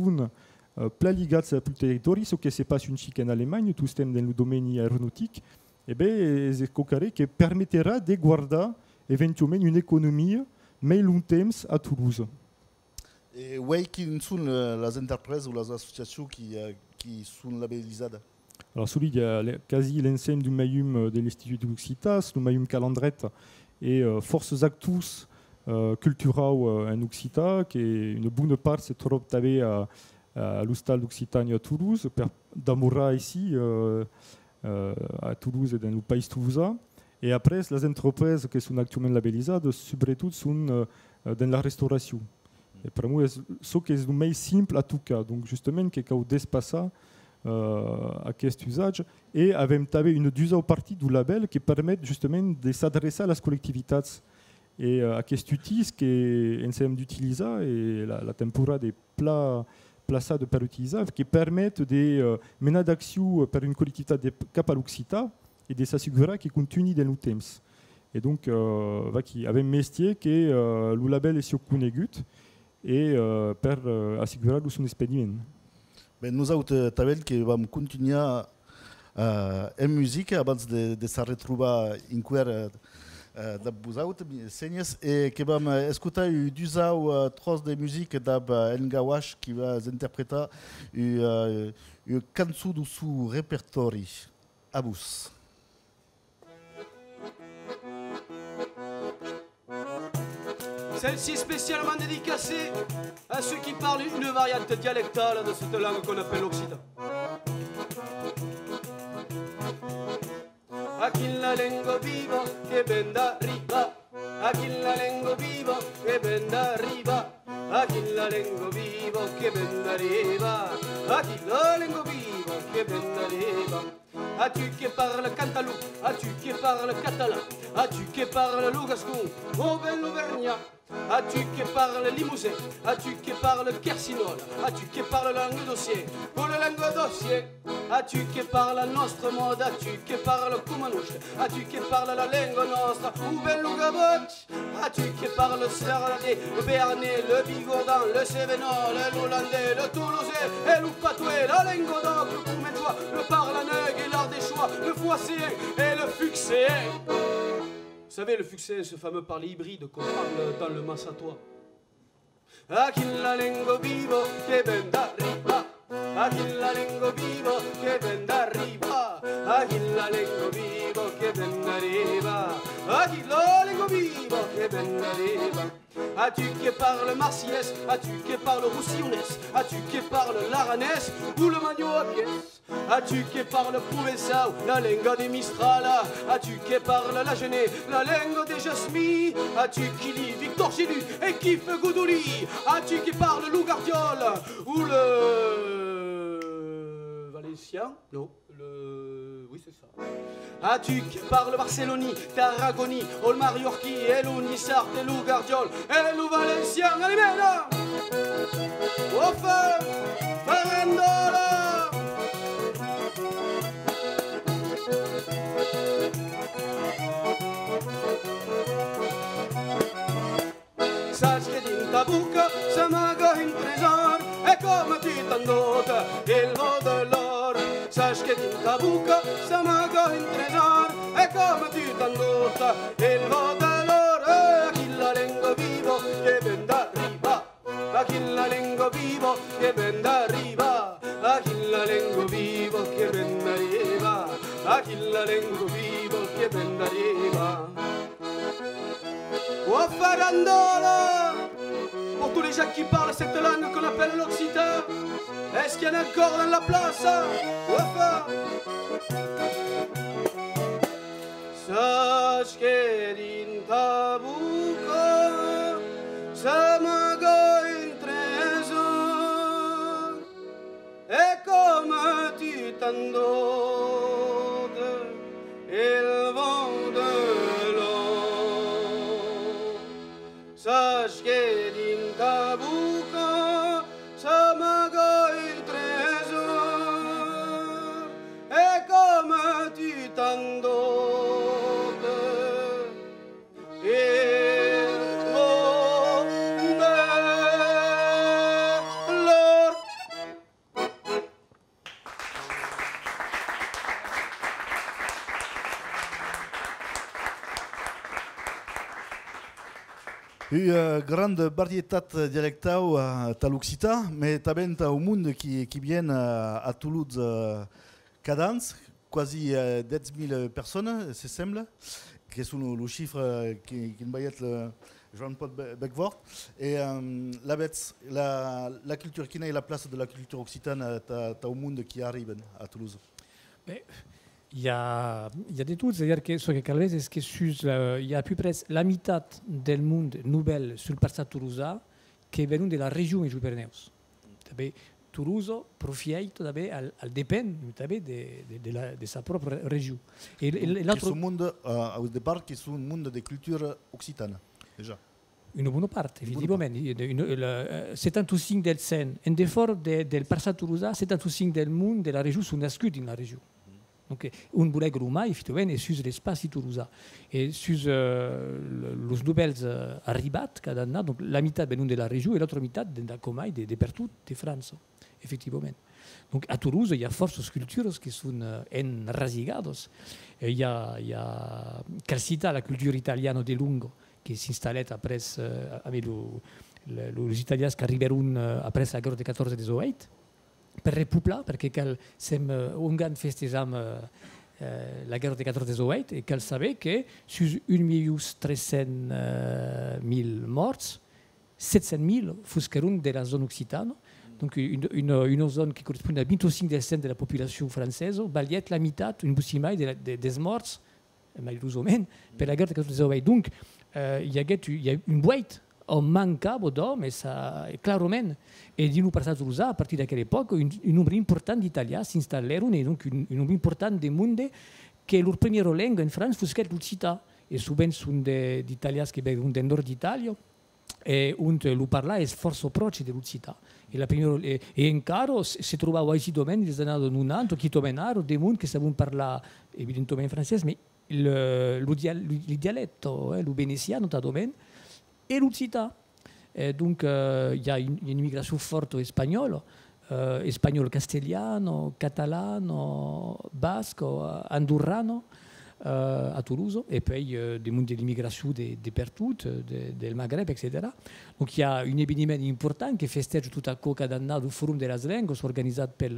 plein ligat sur le territoire, ce qui se passe en Chine en Allemagne, tout ce dans le domaine aéronautique, et bien, c'est ce qui permettra de garder éventuellement une économie, mais long terme à Toulouse. Et oui, qui sont les entreprises ou les associations qui sont labellisées? Alors, celui il y a quasi l'ensemble du Mayum de l'Institut d'Occitas, le Mayum Calandrette et Forces Actus Culturaux en Occità, qui est une bonne part, c'est trop à l'Hostal d'Occitanie à Toulouse, d'Amoura ici, à Toulouse et dans le pays toulousain. Et après, les entreprises qui sont actuellement labellisées, surtout, sont dans la restauration. Et pour moi, ce qui est le plus simple à tout cas. Donc, justement, qui a dépassé à cet usage. Et avec une deuxième partie du label qui permet justement de s'adresser à las collectivités. Et à cet outil, qui est en d'utiliser, et la tempura des plats plaçados per utiliser, qui permettent de mener d'action pour une collectivité de cap à l'Occità et de s'assurer qu'il continue dans le temps. Et donc, il y avait un métier qui est le label est sur Kunegut et pour assurer son expédiment. Ben, nous autres, Tabel, qui vont continuer en musique avant de se retrouver en cuir de vous autres, et qui vont écouter deux ou trois de musique d'Engawash qui va interpréter une chanson de son répertoire. À vous. Celle-ci spécialement dédicacée à ceux qui parlent une variante dialectale de cette langue qu'on appelle l'occitan. Aquí la lengua viva que ven d'arriba, aquí la lengua viva que ven d'arriba, a chi la lingua vivo che ben arriva, a chi la lingua vivo che ben arriva. As-tu qui parle cantalou, as-tu qui parle catalan, as-tu qui parle lougascon, au bel auvergnat. As-tu qui parle limousin, as-tu qui parle kersinol, as-tu qui parle langue dossier, pour le langue dossier. As-tu qui parle la nostra mode, as-tu qui parle cumanouche, as-tu qui parle la langue nostra, ou bel lougaboch. As-tu qui parle le serradé, le béarnais, le bigourdan, le cévenol, le hollandais, le toulousais, et le patoué, la langue d'oc, le coumentois, le parlaneg et l'art des choix, le foisséen et le fuxéen. Vous savez, le fuxéen, ce fameux parler hybride qu'on parle dans le massatois. A chi la lingua vivo che ben d'arriva, a chi la lingua vivo che ben d'arriva, a chi la lingua vivo che ben d'arriva, a chi la lingua vivo che ben d'arriva. As-tu qui parle marseillaise, as-tu qui parle roussillonnaise, as-tu qui parle l'aranais ou le magnoaquès, as-tu qui parle provençal, la langue des Mistral, as-tu qui parle la genée, la langue des Jasmine, as-tu qui lit Victor Gélu et qui fait Goudouli, as-tu qui parle Lougardiol ou le Valencien, non, oui c'est ça. As-tu qui parle Barcelonie, Tarragoni, Ol Mallorquí, et l'Unissart, et l'Ougardiol, et le Valencien, allez bien là! Ofa, Farandola! Sache che din ta bocca se maga un trésor, e come ti t'andotta il vo de l'or. Sache che din ta bocca se maga un trésor, e come ti t'andotta il vo de l'or. A chi la lingua vivo che ben d'arriva, a chi la lingua vivo che ben d'arriva, a chi la lingua vivo che ben d'arriva, a chi la lingua vivo che ben d'arriva. Oh Farandola, pour tous les gens qui parlent cette langue qu'on appelle l'occitan, est-ce qu'il y en a encore dans la place? Ouafa. Sache que din ta bouca s'amaga un trésor, et comme tu t'en doutes il vent de sache che din ta bocca s'amaga il trésor, e come tu t'en doutes il vent de l'or. Une grande variété dialectale à l'Occitanie, mais también au monde qui viennent à Toulouse cadence, quasi 10 000 personnes, c'est semble, qui sont le chiffre qui va Jean-Paul Becquevort. Et la culture qui est la place de la culture occitane au monde qui arrive à Toulouse. Mais il y a des trucs, c'est-à-dire que ce que Calvez, c'est que il y a à peu près la mitad del monde nouvelle sur le passat toulousain qui est venu de la région des Pyrénées. Toulouse profite al dépend de sa propre région. Et l'autre monde, au départ, qui est un monde de culture occitane, déjà. Une bonne partie, effectivement. C'est un signe del Seine. Un effort del passat toulousain, c'est un signe del monde de la région, sont nascuts dans la région. Donc, un boulot grumai, effectivement, est sur l'espace toulousain. Et sur les nouvelles arrivées, donc la mitad vient de la région et l'autre mitad de la Comay, de partout de France, effectivement. Donc, à Toulouse, il y a fortes cultures qui sont enracigadas. Il y a Calcita, la culture italienne de lungo, qui s'installait après, avec les Italiens qui arrivèrent après la guerre de 14-18. Per republa, perché Ungarn festejam la guerra de 14-18 et qu'elle savait que sur 1.300.000 morts, 700.000 fusqueront de la zone occitane, donc une zone qui correspond à 25% de la population française, baliet la mitad, une boussimaille des morts, malheureusement, per la guerra de 14-18. Donc, il y a une boîte on mancava d'hommes, clarament. E di nous passare a Toulouse, a partir d'aquella època, un nombre important d'italians s'instal·laren, e donc un nombre important de monde que la primera lengua in France fos l'occità. E souvent són d'italians que vengono del nord d'Italia, e lo parlare è forse proche dell'occità. E encara si trovava aici domen, des anades 90, qui domenaro, de monde che savon parlar evidentemente francès, ma il dialetto, lo veneziano da domen, e l'occità. Donc il y a une immigration forte spagnola, espagnol castellano, catalano, basco, andorrano, à Toulouse, et puis des mondes de l'immigration de partout, del Maghreb, etc. Donc il y a un événement important qui festeja tout à coup cada année le Forum de les Langues, organisé par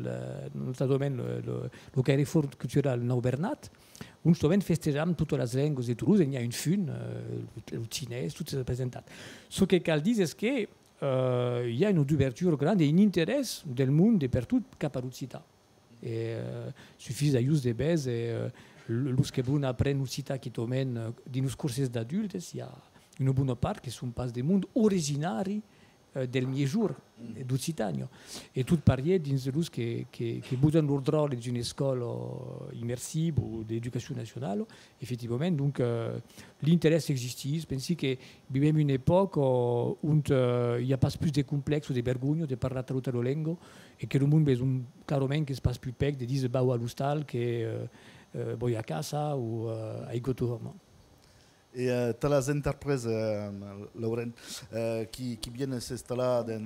notre domaine, le Carrefour culturel Nou Bernat. On se festejam toutes les langues de Toulouse, il y a une fune, le chinès, tout est présenté. Ce que cal dire, c'est qu'il y a une ouverture grande et un intérêt del monde de partout cap à l'occità. Et suffit d'ajouter des bases et los que volen aprendre l'occità qui tomen dans nos cursos d'adultes, il y a une bonne part qui sont pas des mondes originari del mio jour d'Occitania. Et tout parier dins de los que volen leur rôle d'une école immersive ou d'éducation nationale, effectivement. Donc l'intérêt existe. Je pense que vivons une époque où il n'y a pas plus de complexe ou de vergogne de parler toute la langue et que le monde besoin clairement que se passe plus pec de dire bah à l'hostal que voy a casa ou a Igotourma. Et tu as les interprètes, Laurent, qui viennent s'installer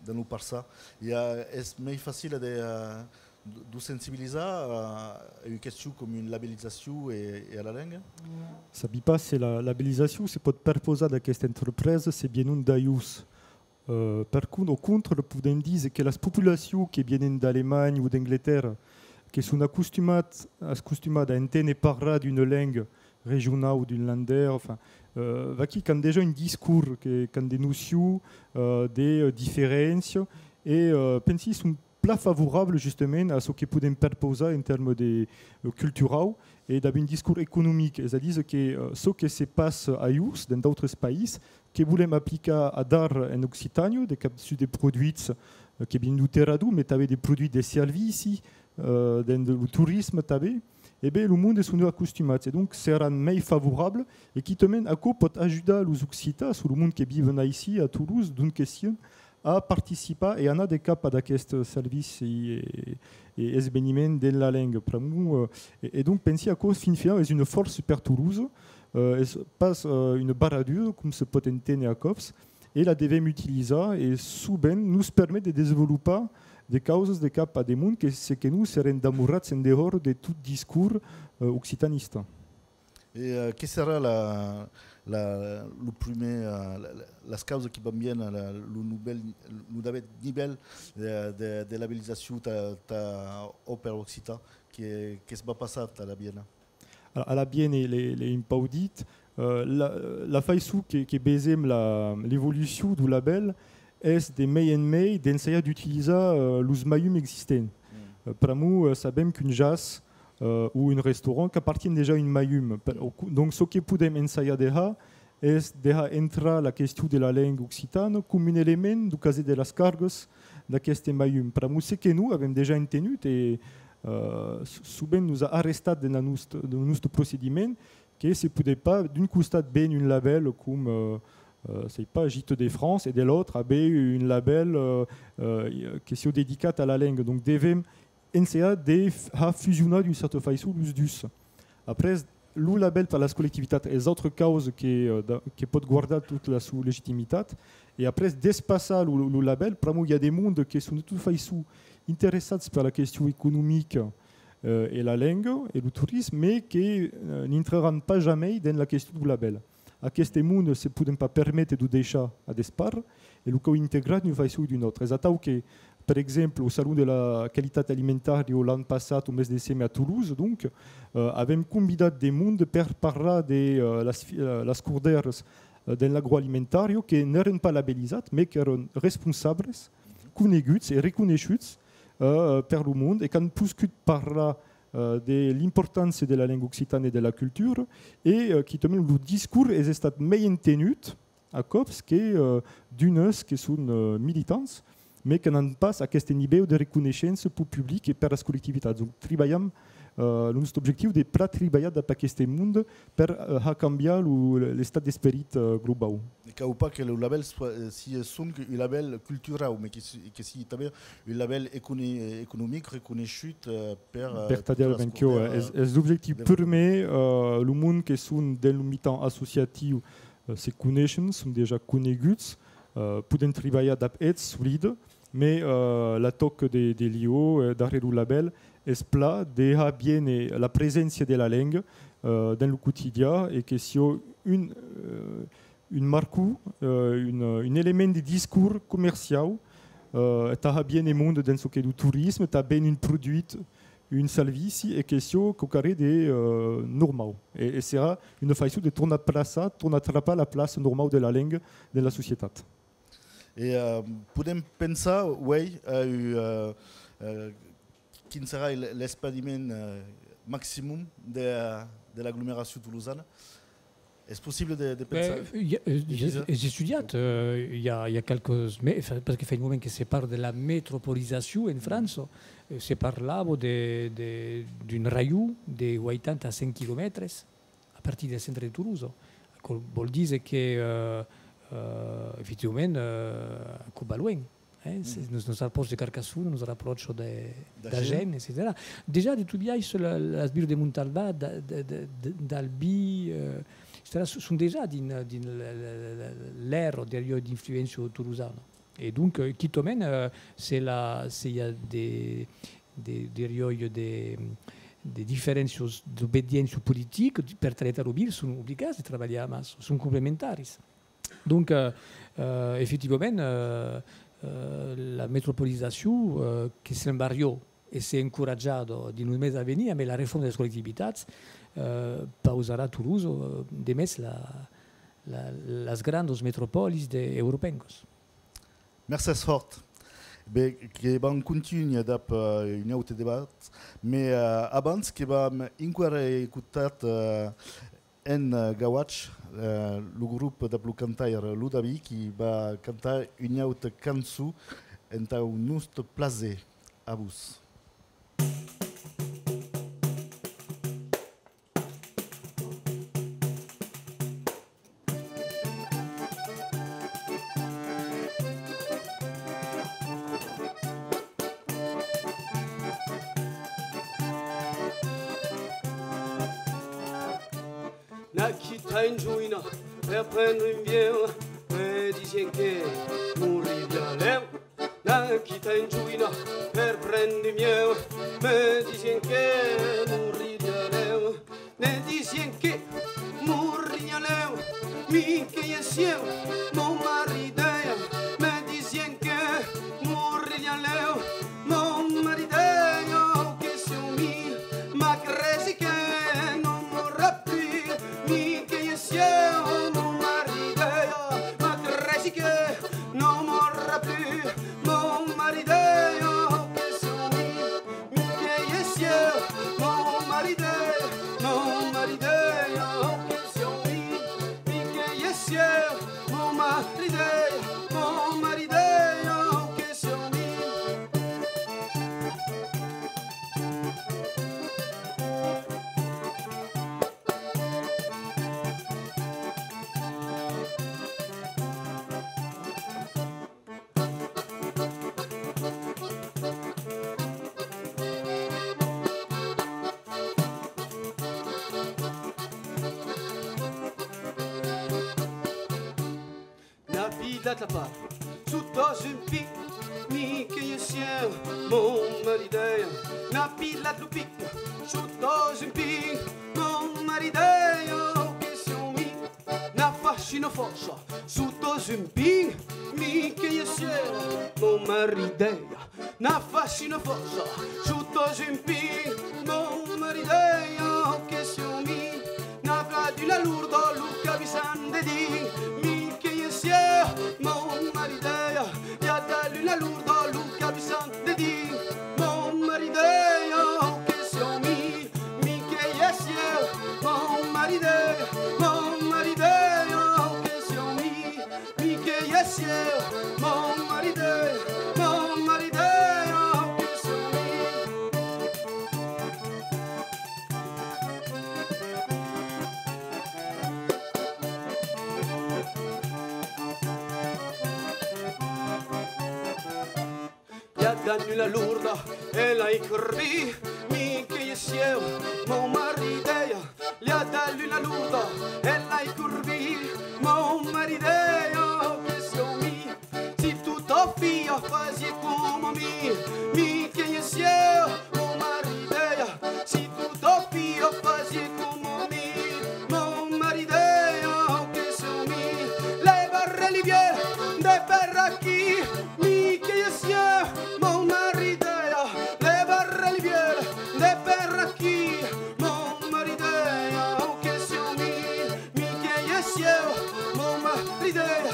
dans nos parsa. Est-ce plus facile de sensibiliser à une question comme une labellisation et à la langue? Ça ne pas, c'est la labellisation, c'est pour proposer à cette entreprise, c'est bien un d'ayus. Par contre, au contre, le pouvons dire que les populations qui viennent d'Allemagne ou d'Angleterre, qui sont accostumées à entendre parler d'une langue régionale ou d'une lander, enfin, qui ont déjà un discours, qui ont des notions, des différences, et pensez sont plus favorables justement à ce qu'ils peuvent proposer en termes de culturels et d'avoir un discours économique. C'est-à-dire que ce qui se passe ailleurs, dans d'autres pays, que voulons appliquer à dar en Occitanie, des produits qui viennent du terradou, mais tu avais des produits de services, dans le tourisme, et bien le monde est accostumé. Et donc, c'est un meilleur favorable et qui te mène à quoi peut ajouter les Occitans, sur le monde qui vivent ici, à Toulouse, d'une question, à participer et à des caps à ce service et événement dans la langue. Et donc, pensez à quoi, finalement, c'est une force super Toulouse, pas une baradure, comme se peut entendre à Cops, et la devons utiliser et souvent nous permet de développer des causes de cap à des mondes que c'est que nous serons d'amourats en dehors de tout discours occitaniste. Et quelle sera la cause qui va bien le nouvel niveau de labellisation de l'opéra occitan qui se va passer à la Bienne? À la Bienne, les impaudit, la façon qui baise l'évolution du label est de mai d'essayer d'utiliser les mayums existants. Pour nous, savons qu'une jazz ou un restaurant qui appartient déjà à une mayum. Donc, ce que nous pouvons essayer est d'entrer la question de la langue occitane comme un élément du cas de las cargues de ces mayum. Pour nous, ce que nous avons déjà entendu et souvent nous a arrêté dans notre procédement, que ce ne pouvait pas d'une costade bien un label comme c'est pas Gîte de France et de l'autre avait une label qui est dédiée à la langue. Donc devons essayer de fusionner d'une certaine façon les deux. Après, le label par la collectivité et les autres causes qui peuvent garder toute la légitimité. Et après, d'espacer le label, il y a des mondes qui sont de toute façon intéressés par la question économique et la langue et le tourisme, mais qui n'entreront pas jamais dans la question du label. À ce monde ne se peut pas permettre de laisser à despart et le cas intégrer d'une façon ou d'une autre. C'est que, par exemple, au salon de la qualité alimentaire l'an passé, au mes de décembre à Toulouse, donc, avons convié des mondes pour parler de las courderes dans l'agroalimentaire qui n'étaient pas labellisées, mais qui étaient responsables, connus et reconnus par le monde et qui ont plus que parler de l'importance de la langue occitane et de la culture et qui te mène le discours est mieux tenu a cops che d'unes che sono militants, mais che non pas a questo livello di riconoscenza per il pubblico e per le collettività. Donc, travaillons le nostro obiettivo è per lavorare da questo mondo per cambiare lo stato di spirito globale. Et qu'il pas que le label soit si un label culturel, mais que si un label économique reconnu per tagliare anch'io l'obiettivo per me le monde che sono del militant associativo si conoscono, sono già conosciuti, possono lavorare da solide, ma la tocca di Lio derrière le label espla deja bien la presenza della lingua nel quotidiano e che sia un marco, un elemento di discorso commerciale, sta bien il mondo dentro che il turismo, sta ben un prodotto, un servizio e che sia qualcosa di normale. E sarà una façon di tornare a trovare la place normale della lingua nella società. Et podem pensar, oui, quin sera l'expédiment maximum de l'agglomération toulousaine? Est-ce possible de penser? J'ai étudié il y a quelques... Parce qu'il fait un moment que c'est par de la métropolisation en France. C'est par là d'une rayon de 85 km à partir du centre de Toulouse. Vol dire que... effectivement, Cuba loin. Nous rapproche de Carcassonne, nous rapproche d'Agen, etc. Déjà, de tout bien, la Sbire de Montalba, d'Albi, etc., sont déjà dans l'ère d'influence toulousaine. Et donc, qui t'emmène, il y a des différences d'obédience politique, per traiter au bil, sont obligées de travailler, sont complémentaires. Donc, effectivement, la métropolisation, qui c'est un barrio et c'est encouragé dans les mois à venir, mais la réforme des collectivités pausera à Toulouse de mettre les grandes métropoles européennes. Merci fort. Che vam continuare dopo un altro dibattito, ma abans che vam ancora ascoltare en Gawach, le groupe de cantaire Ludavi qui va cantar une autre cançon en un nostre plaisir à vous. Nakita in giuina per prendere in via, me dicono che moriria leo. Nakita in giuina per prendere in via, me dicono che moriria leo. Ne dicono che moriria leo, mica insieme, non m'arridea. Me dicono che moriria leo, non m'arridea, che sono mio, ma cresi che non morrà più. Non m'arridea, ma cresi che non morrà più, non m'arridea, che sono mica insieme, non m'arridea, non m'arridea, che sono mica insieme, non m'arridea, non m'arridea, che sono da tapar sotto un pic, mica insieme, non m'arridea. Na pila do pic, sotto un pic, non m'arridea, che sono mi. Na fascino fossa, sotto un pic, mica insieme, non m'arridea. Na fascino fossa, sotto un pic, non m'arridea, che sono mi. Na cadula lourdo, Luca Visande di mon maridea, ya da luna lourdo, Luca Visante di mon maridea, che sono mi che yesie, mon maridea, che sono mi cielo, mon marideo, mon marideo, che sono gli ha danno la lurda e la corri, mi che io sia, mon marideo, gli ha danno la lurda e la corri, mon marideo, che sono mi, si tutto fia, fasi come mi che io sia, mon marideo, si tutto fia, fasi come mon marideo, che sono mi, le barre li viene, de perracchi, mi che io sia, mon marideo, le barre li viene, de perracchi, mon marideo, che sono mi che io sia, mon marideo,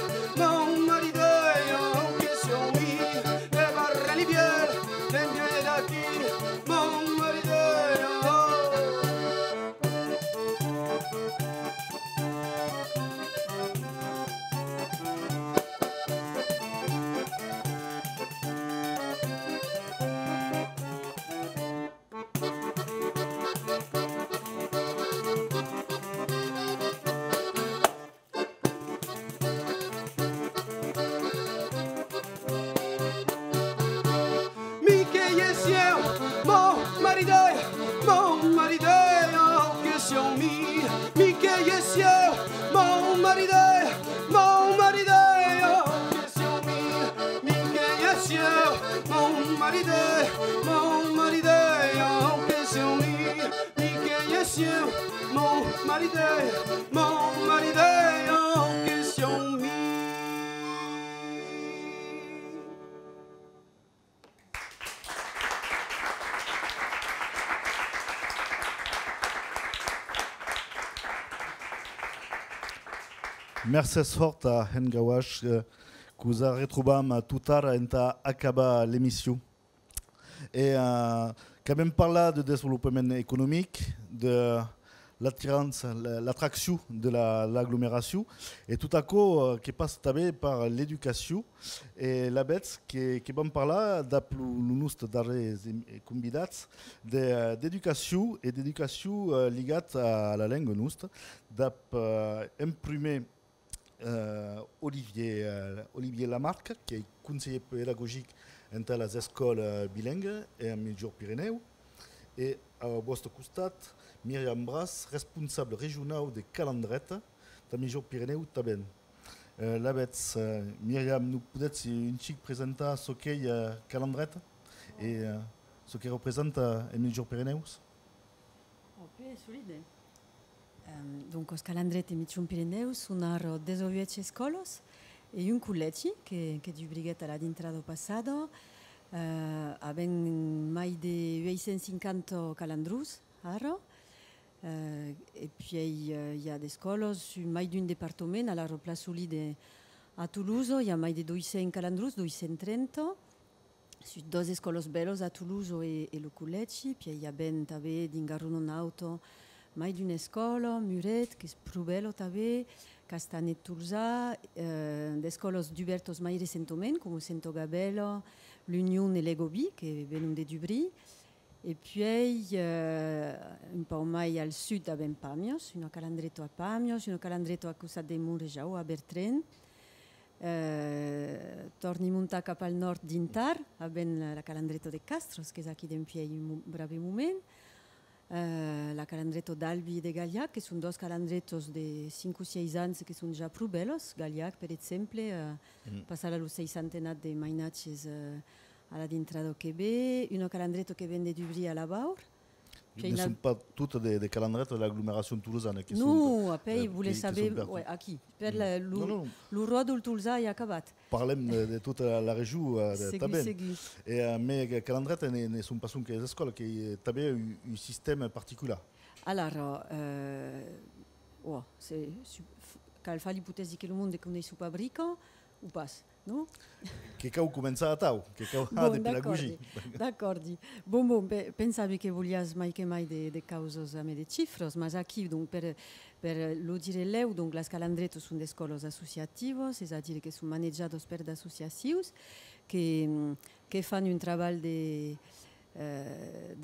che sono mi, le barre li viene, de perracchi, mon marideo. Mi che io sia, mon marideo, che sia mi che io sia, mon marideo, che sia mi che io sia, mon marideo, che sia mi che io sia, mon marideo, che sia mi. Merci fort à Hengawash, que vous avez retrouvé tout à l'heure et acaba l'émission. Et quand même parler de développement économique, de l'attirance, l'attraction de l'agglomération, et tout à coup qui passe par l'éducation et la bête qui va parler d'après nous d'arrêt combinats d'éducation et d'éducation liée à la langue nous d'après imprimer Olivier Lamarck, qui est conseiller pédagogique dans les écoles bilingues et en Midi-Pyrénées, et à votre costat, Myriam Brass, responsable régional de Calandrette, dans Midi-Pyrénées. La bête, Myriam, nous peut-être une chic présenter ce qu'est Calandrette et ce qui représente Midi-Pyrénées. Ok, solide. Donc, os Calandrette e Midi-Pyrénées sont 18 escolas e un collegi che dubriguet alla dintrado passado. Haben mai de 850 calandrus, aro. Et puis, il y a des escoles sur mai d'un département, à la place solide à Toulouse, il y a mai de 200 calandrus, 230. Sur deux écoles bellos à Toulouse et le collegi. Puis, il y a ben tabe d'Ingaruno Nauto, mai d'une école, Muret, qui est plus bello tabe, Castanet Tulsa, des écoles d'Ubertos mai recentement, comme Sento Gabello, l'Union et l'Egobi, qui viennent de Dubry. Et puis, un peu mai al sud, à ben Pamios, une calandretto à Pamios, une calandretto à Cusa de Murejau, à Bertren. Torni munta cap al nord d'Intar, a ben la calandretto de Castros, che è qui d'un pied un brave moment. La calandretto d'Albi e de Galiac, che sono due calandrettos de 5 o 6 anni che sono già più bellos. Galiac, per esempio, passare allo 600 de mainatges alla d'intrado che be, un calandretto che vende Dubry à la Baur. Ce ne sont pas toutes des calendrettes de l'agglomération toulousaine qui sont... Non, après, vous voulez savoir... Oui, à qui? Le roi de Toulouse est acabat. Parlem de toute la région de Tabenne. Mais les calendrettes ne sont pas que les écoles qui ont un système particulier. Alors, quand il faut l'hypothèse que le monde ne connaît pas fabricant, ou pas. no? Che cau comença a tau, che cau ha de pedagogia. D'accordo. Bon, pensavi che volias mai che mai de causos a me de cifros, ma aquí, donc, per lo dire leu, donc, las calandretos sunt de scolos associativos, és a dire que sunt manejados per d'associacions, que fan un treball de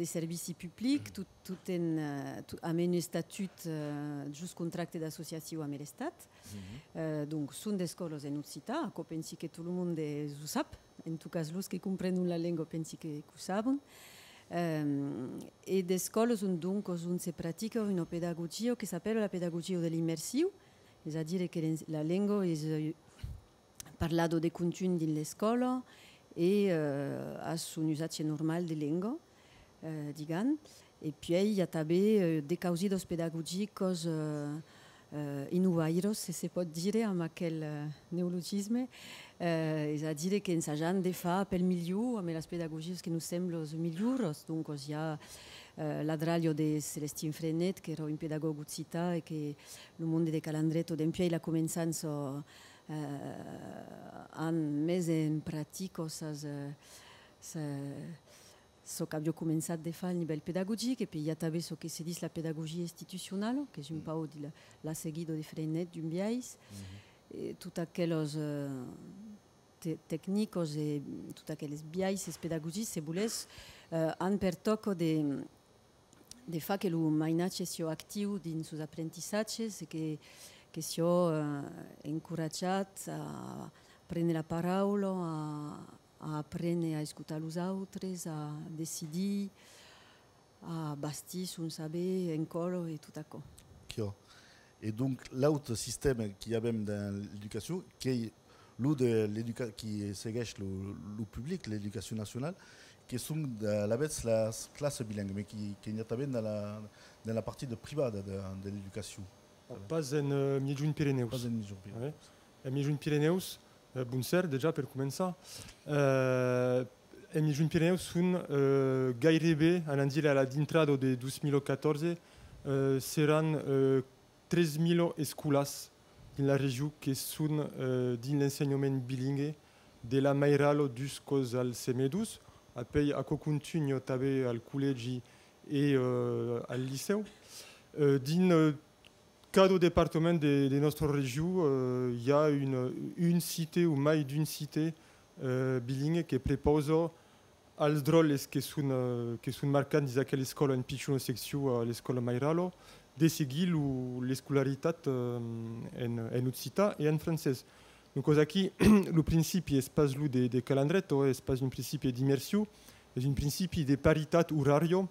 servici publics, tout amb un estatut just contracte d'associació amb l'Estat. Donc, sunt d'escoles en occità, que pensi que tot el món ho sap, en tot cas, els que comprenen la llengua pensi que ho saben. E d'escoles on donc se pratica una pedagogia que s'appelle la pedagogia de l'immersiu, és a dire que la llengua és parlada de conjunt dins l'escola et a son usatge normal de llengua, diguem. Et puis il y a també des causidos pedagogicos innovairos, si se pot dire, amb aquell neologisme. És a dir, que ensajant de fa pel millor, amb les pedagogies que nos semblen millors. Donc hi ha l'adralio de Celestin Frenet, que era un pedagog occità, i que el món de Calandreto d'empià il a començat més en pràctica ce que havia començat de fer a nivell pedagògic, i hi ha també el que se diu la pedagogia institucional, que és un peu de la seguida de Freinet d'un biais, tots aquells tècnics i tots aquells biais pedagogics, si volés, han per toc de fer que el mainatge sia actiu dins els aprendissatges i que sia encoratjat a prendre la paraula, a apprendre a escutar els altres, a decidir, a bastir son saber en colo et tout això. Et donc, l'autre système qu'il y a même dans l'éducation, qui est qui segueix le public, l'éducation nationale, qui sont la classe bilingue, mais qui y a també dans la partie privada de l'éducation. Pas en Mijun Pyrénéus. Pas en Mijun Pyrénéus. En Mijun Pyrénéus, bonsoir déjà per començar. En Mijun Pyrénéus són gairebé, a dir a la dintrada de 2014, seran 3.000 escoles en la regió que són dins l'ensenyament bilingue de la Mairalo jusqu'aux al CM2, après a continue també al col·legi i al liceu. Dins cada département de notre région, il y a une cité ou mai d'une cité bilingue qui propose als drôles que sont marqués dans aquella escola en pitjor secció a l'escola Mairalo, de seguir l'escolaritat en occità et en francès. Donc aquí, le principi és pas lo de Calandreto, és pas un principi d'immersió, és un principi de paritat horario,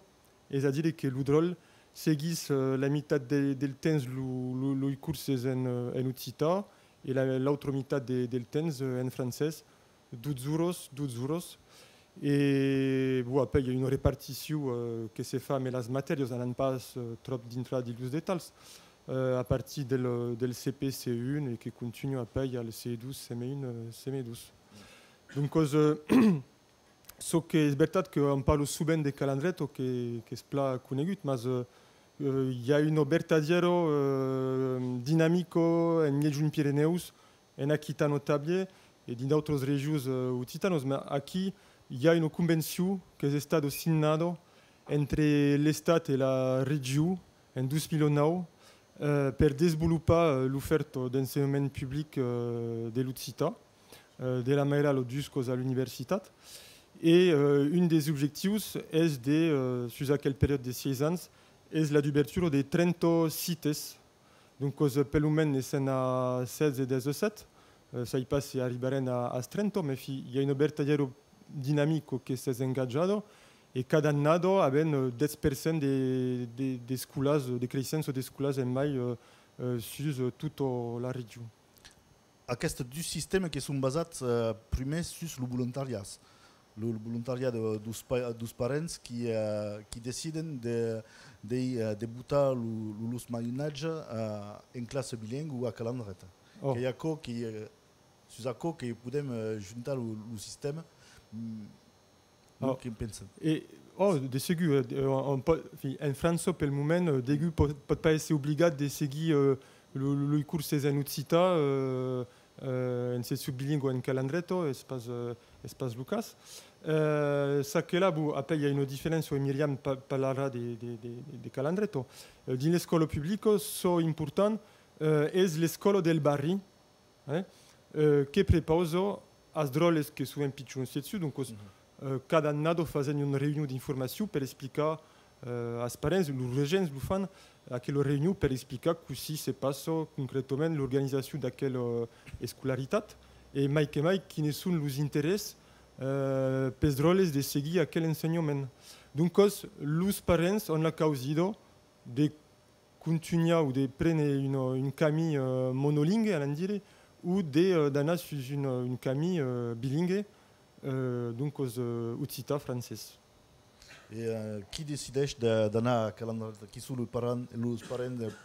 és a dir que el drôle seguís la meitat del temps el curs en occità i l'altra meitat del temps en francès, 12 euros. Et après, il y a une répartition que se fa amb les matèries, on n'en pas trop dintre dels detalls, a partir del CP, C1 et qui continue après, il y a le C12, CM1, CM12. Donc, ce que és veritat que on parle souvent de Calandreto, que és pla conegut, mais il y a un verdadero dinamico en Mijun Pyrénéus, en Aquità notable, et dans d'autres régions occitanes. Mais aquí, il y a une convention qui est stata signata entre l'Estat et la région en 2009 per développer l'offre d'enseignement public de l'Occità, de la Mairalo jusqu'à l'université. Et un des objectifs est, sur aquella période de 6 ans, és la d'ouverture de 30 sites. Donc, pel moment, sont à 16 et 17. Ça y passe, arribarem a 30, mais il y a une verdadera dinamica que s'est engagada et cada annado haben 10% de escoles, de creixents d'escoles en mai sur toute la région. Aquests deux systèmes qui sont basats primer sur le volontariat. Le volontariat dels parents qui décident de débuter le mainatge en classe bilingue ou à Calandreta. Il y a sur ça que podem juntar le système. De segur, en France, pel moment, Dégu pot pas être obligat de seguir le cours en occità en sessió bilingue en Calandretto, espace Lucas. Ça que là, après, il y a une différence où Myriam parlera de Calandretto. Dans les écoles publiques, so important est l'école del barri, che preposa as droles che sono piccoli dessus. Donc, cada annado fazem une réunion d'information per explicar as parents, les gens le font à quelle réunion per explicar così se passa concrètement l'organisation d'aquelle scolaritat et mai quins sont les intérêts pes droles de seguir aquel enseignement. Donc, les parents ont la causa de continuer ou de prendre une camille monolingue, à dire, ou d'aller sur une camille bilingue, donc aux Utsita françaises. Et qui décide d'aller à Calandretto? Qui sont les parents?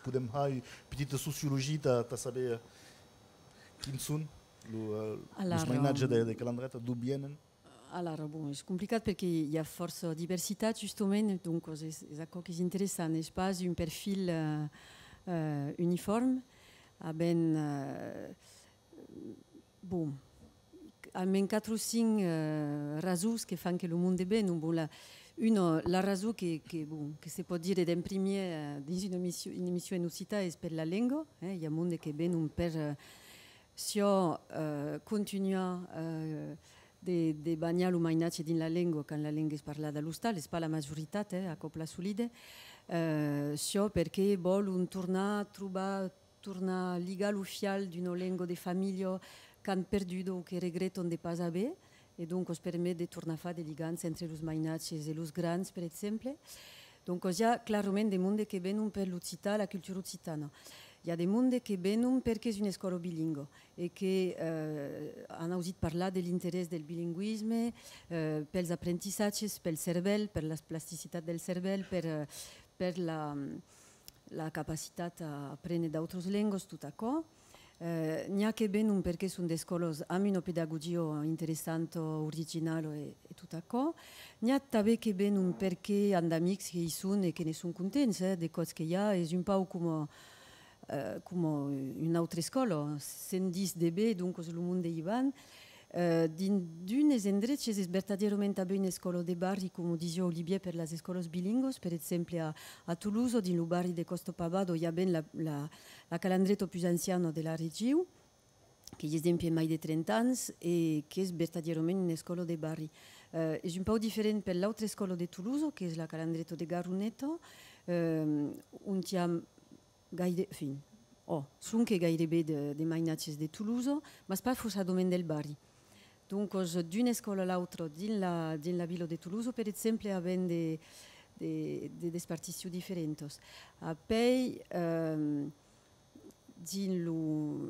Podem avoir une petite sociologie, tu sais qui sont les mainatges de Calandretto, d'où viennent? Alors, bon, c'est compliqué parce qu'il y a force diversité, justement, donc c'est ça qui est intéressant. Je passe un profil uniforme, avec bon, avec 4 ou 5 raisons qui font que le monde est bien. Bon, la raison que se peut dire d'imprimer dans une émission en Occitanie est pour la langue. Il y a un monde qui est bien si on continue de bagnar le mainatge dans la langue quand la langue est parlée à l'hostal, ce n'est pas la majorité, à Copla Solide. Això perquè vol tornar a ligar l'oficial d'une langue de famille qui han perdu ou que regrettent de pas haver. Et donc, ça permet de tornar a faire des ligances entre les mainatges et les grands, par exemple. Donc, il y a clairement des mondes qui viennent per l'Occità, la culture occitana. Il y a des mondes qui viennent parce que c'est une école bilingue et qui ont aussi parlé de l'intérêt du bilinguisme, per les apprentissages, per le cerveau, per la plasticité del cerveau, per la capacité à apprendre d'autres langues, tout à coup. Il y a qui viennent parce que sont des écoles avec une pédagogie intéressante, originale et tout à coup. Il y a aussi qui viennent parce qu'il y a des amis qui sont et qui ne sont contents des choses qu'il y a. Et un peu comme une autre école, 110 dB, donc le monde y va. D'une des endroits, c'est verdaderament une école de barri, comme disait Olivier, pour les écoles bilingues. Par exemple, à Toulouse, dans le barri de Costopavado, il y a bien la Calandretto plus ancienne de la région, qui est d'un peu plus de 30 ans et qui est verdaderament une école de barri. C'est un peu différent pour l'autre école de Toulouse, qui est la Calandretto de Garunetto, où il y a sono che gairebé de mainatges de Toulouse, mais pas forcément del barri. Donc, d'une école à l'autre, dans la ville de Toulouse, par exemple, avec des partitions différentes. Après, dans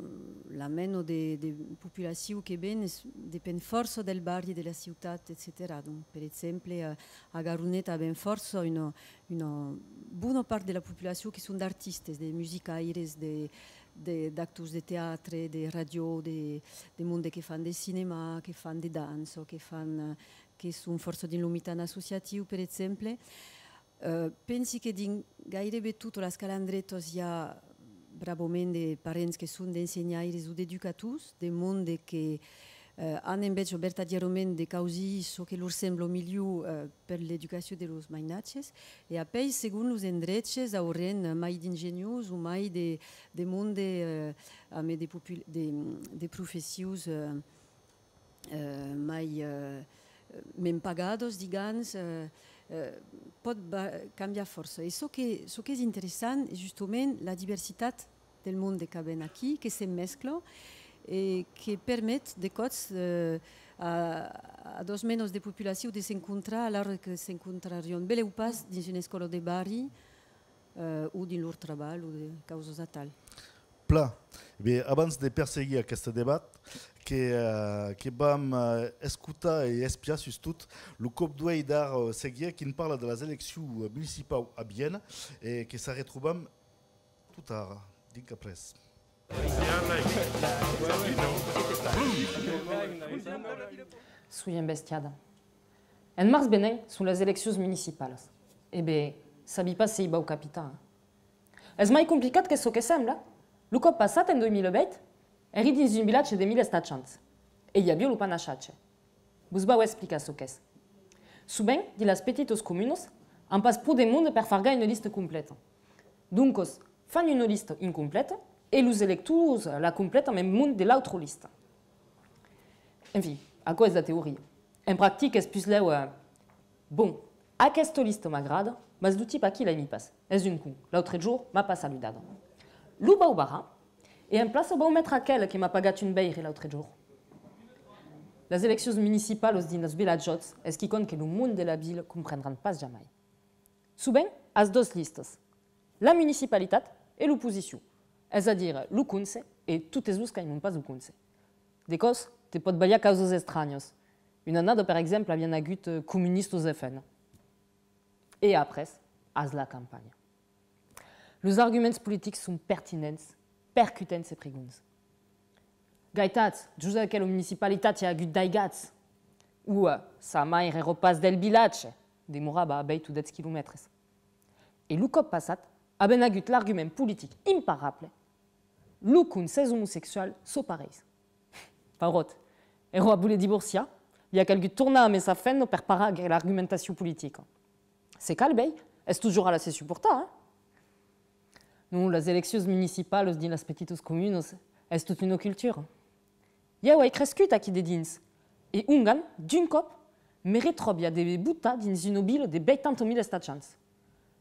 la mano de populations qui viennent, dépend force del barri, de la ciutat, etc. Donc, par exemple, à Garuneta, il y a force une bonne part de la population qui sont d'artistes, de musicaires, d'acteurs de théâtre, de radio, des mondes qui font des cinéma, qui font des danses, qui sont force d'illumination associative, par exemple. Penso que dans gairebé toutes les Calandrettos, il y a bravament de parents qui sont d'ensenyaires ou d'éducateurs, des mondes qui han invece verdaderament de causir ce qui leur semble millor per l'educació de los mainatges. Et après, segons les endreches, hauran mai d'ingenieurs ou mai de monde amb de professions mai men pagados, diguem, pot canviar força. I ce qui és interessant és justament la diversitat del món que ven aquí, que se mescla et qui permet de cops a dos menos de populació de s'encontrar alors que s'encontrarien bé ou pas dans une école de barri ou dans leur treball ou de causes a tal. Pla. Bé, abans de perseguir aquest debat, que vam escoltar i espiar tot el cop d'ull d'art seguir qui parla de les eleccions municipals a Viena i que s'ha retrobat tot ara, dic après. Sou embestiada. En mars benè són les eleccions municipals. E bé, sabi pas se hi va o capità. És mai complicat que ce que sembla. El cop passat, en 2020, eri dins un vilatge de 1000 stachants, e hi havia lo panachatge. Vos vau explicar ce qu'és. Souvent, de les petites communes, on passe pour des mondes per faire une liste complète. Donc, fan une liste incomplète et les électeurs la complètent en même monde de l'autre liste. Enfin, à quoi est la théorie? En pratique, est plus là bon, à cette liste m'agrade, mais le type à qui la m'y passe. Est une coup. L'autre jour, m'a pas saludé. L'ouba au bara, et en place, on va mettre à quel qui m'a pas gâté une beire l'autre jour. Les élections municipales dans les villages, est-ce qui compte que le monde de la ville ne comprendra pas jamais. Souvent, à deux listes, la municipalité et l'opposition, c'est-à-dire le conseil et toutes les autres qui n'ont pas le conseil. Des causes, tu peux te à causes étranges. Une année, par exemple, vient à gut communiste aux FN. Et après, à la campagne. Les arguments politiques sont pertinents, percutants et prégnants. Gaitat, juste à quelle municipalité il y a gut d'aigats, ou sa mère repasse del village, des moraba à 20 kilomètres. Et le cop passat, a ben agut l'argument politique imparable, le conseil homosexuel sont pareils. Parot, et roi boule divorcia, il y a quelques tournants mais ça fait non per paragraphe l'argumentation politique. C'est calbey, est toujours à la session pour hein? Nous, les élections municipales dans les petites communes, est toute une culture. Il y a crescut à qui des dins. Et ungan, d'une cop, mérite trop bien des boutas dans une ville de 80 000 stachants.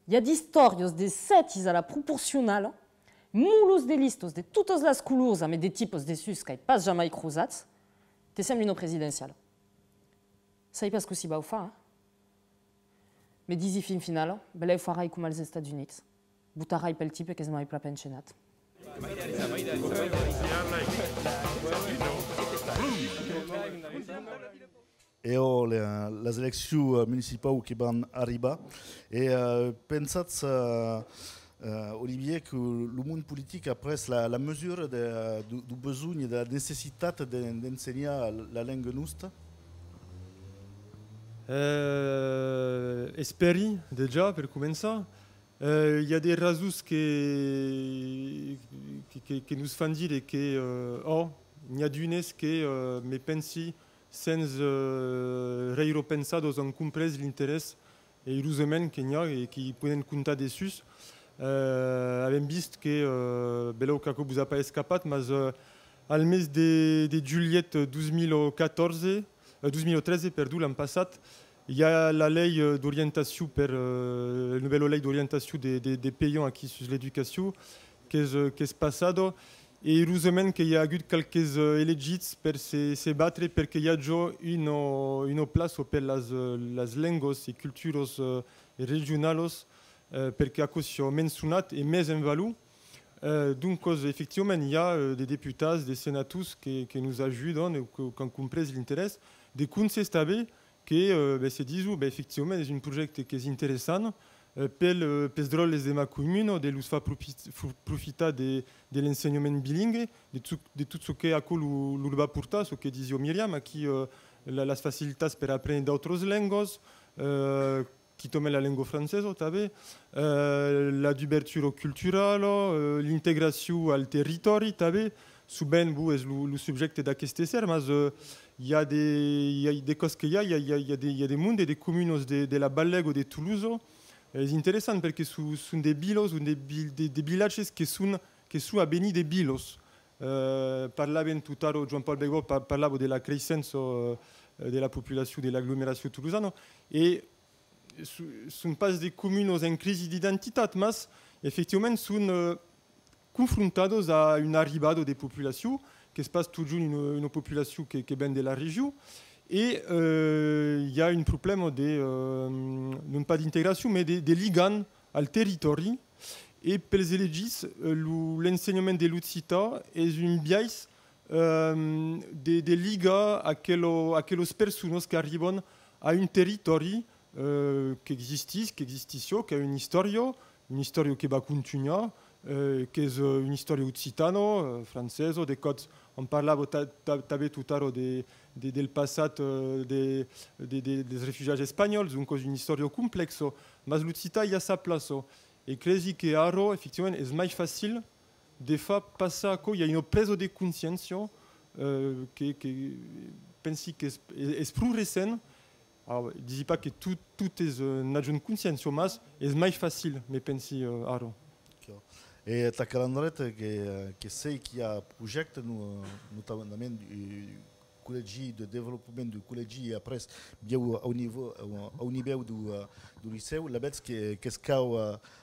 Il y a des histoires, des sets à la proportionnelle, moulos des listes de toutes les couleurs, mais des types de sus qui ne passent jamais croisés, te semble une présidentielle. Ça y passe que si bas au fin. Mais d'ici fin final, ben là, il faut arrêter comme les États-Unis. Boutarai pel type que non pas pensionat. Et les élections municipales qui vont arriver. Et pensez, Olivier, que le monde politique après la mesure du besoin et de la nécessité d'enseigner la langue nouste? Esperi, déjà, pour commencer. Il y a des raisons qui nous font dire que il y a d'une que mes pensi sans repenser dans un comprendre l'intérêt et les humains qu'il y a et qui peuvent compter dessus. Avem vist que bello que vous a pas escapé, mais al mes de Juliette 2013, perdó l'an passat, il y a la ley d'orientation per la nouvelle ley d'orientation des payants qui sur l'éducation qui est passado et heureusement qu'il y a eu quelques élegits per se battre parce qu'il y a déjà une place pour les langues et cultures régionales parce que c'est mentionné et mais en valeur. Donc effectivement il y a des députés, des sénateurs qui nous ajudent et qui comprennent l'intérêt des conseils que se disent effectivement c'est un projet qui est intéressant per les drôles de ma commune de nous faire profiter de l'enseignement bilingue de tout ce que a l'urba porta ce que disait Myriam qui las facilitats per apprendre d'autres langues qui tombe la langue française la d'ouverture culturelle l'intégration al territoire souvent vous êtes le sujet de cette serre mais il y a des causes qu'il y a des mondes et des communes de la Balègue ou de Toulouse. C'est intéressant parce que ce sont des bilos ou des villages qui sont à béni des bilos. Parlava tout à l'heure, Jean-Paul Bégaud parlava de la croissance de la population de l'agglomération toulousaine. Et ce ne sont pas des communes en crise d'identité, mais effectivement sont confrontados à une arrivée des populations qui se passe toujours une population qui vient de la région. Et il y a un problème non pas d'intégration, mais de ligan al territoire. Et pour les élégis, l'enseignement de l'Utsita est une biais de liga à quelques personnes qui arrivent à un territoire qui existe, qui a une histoire qui va continuer. Qui est une histoire occitano, française, des codes. On parlait tout à l'heure del passé des réfugiés espagnols, donc une histoire complexe. Mais l'Occitanie a sa place. Et je crois que effectivement, c'est plus facile des fois, passa qu'il y a une prise de conscience qui pensi que est plus récente. Alors, je ne dis pas que tout est une conscience, mais c'est plus facile, mais pensi aro. Et ta calendrette que c'est qui a projet notamment du collège de développement du collège et après bien au niveau du lycée la bête qu'est-ce qu'a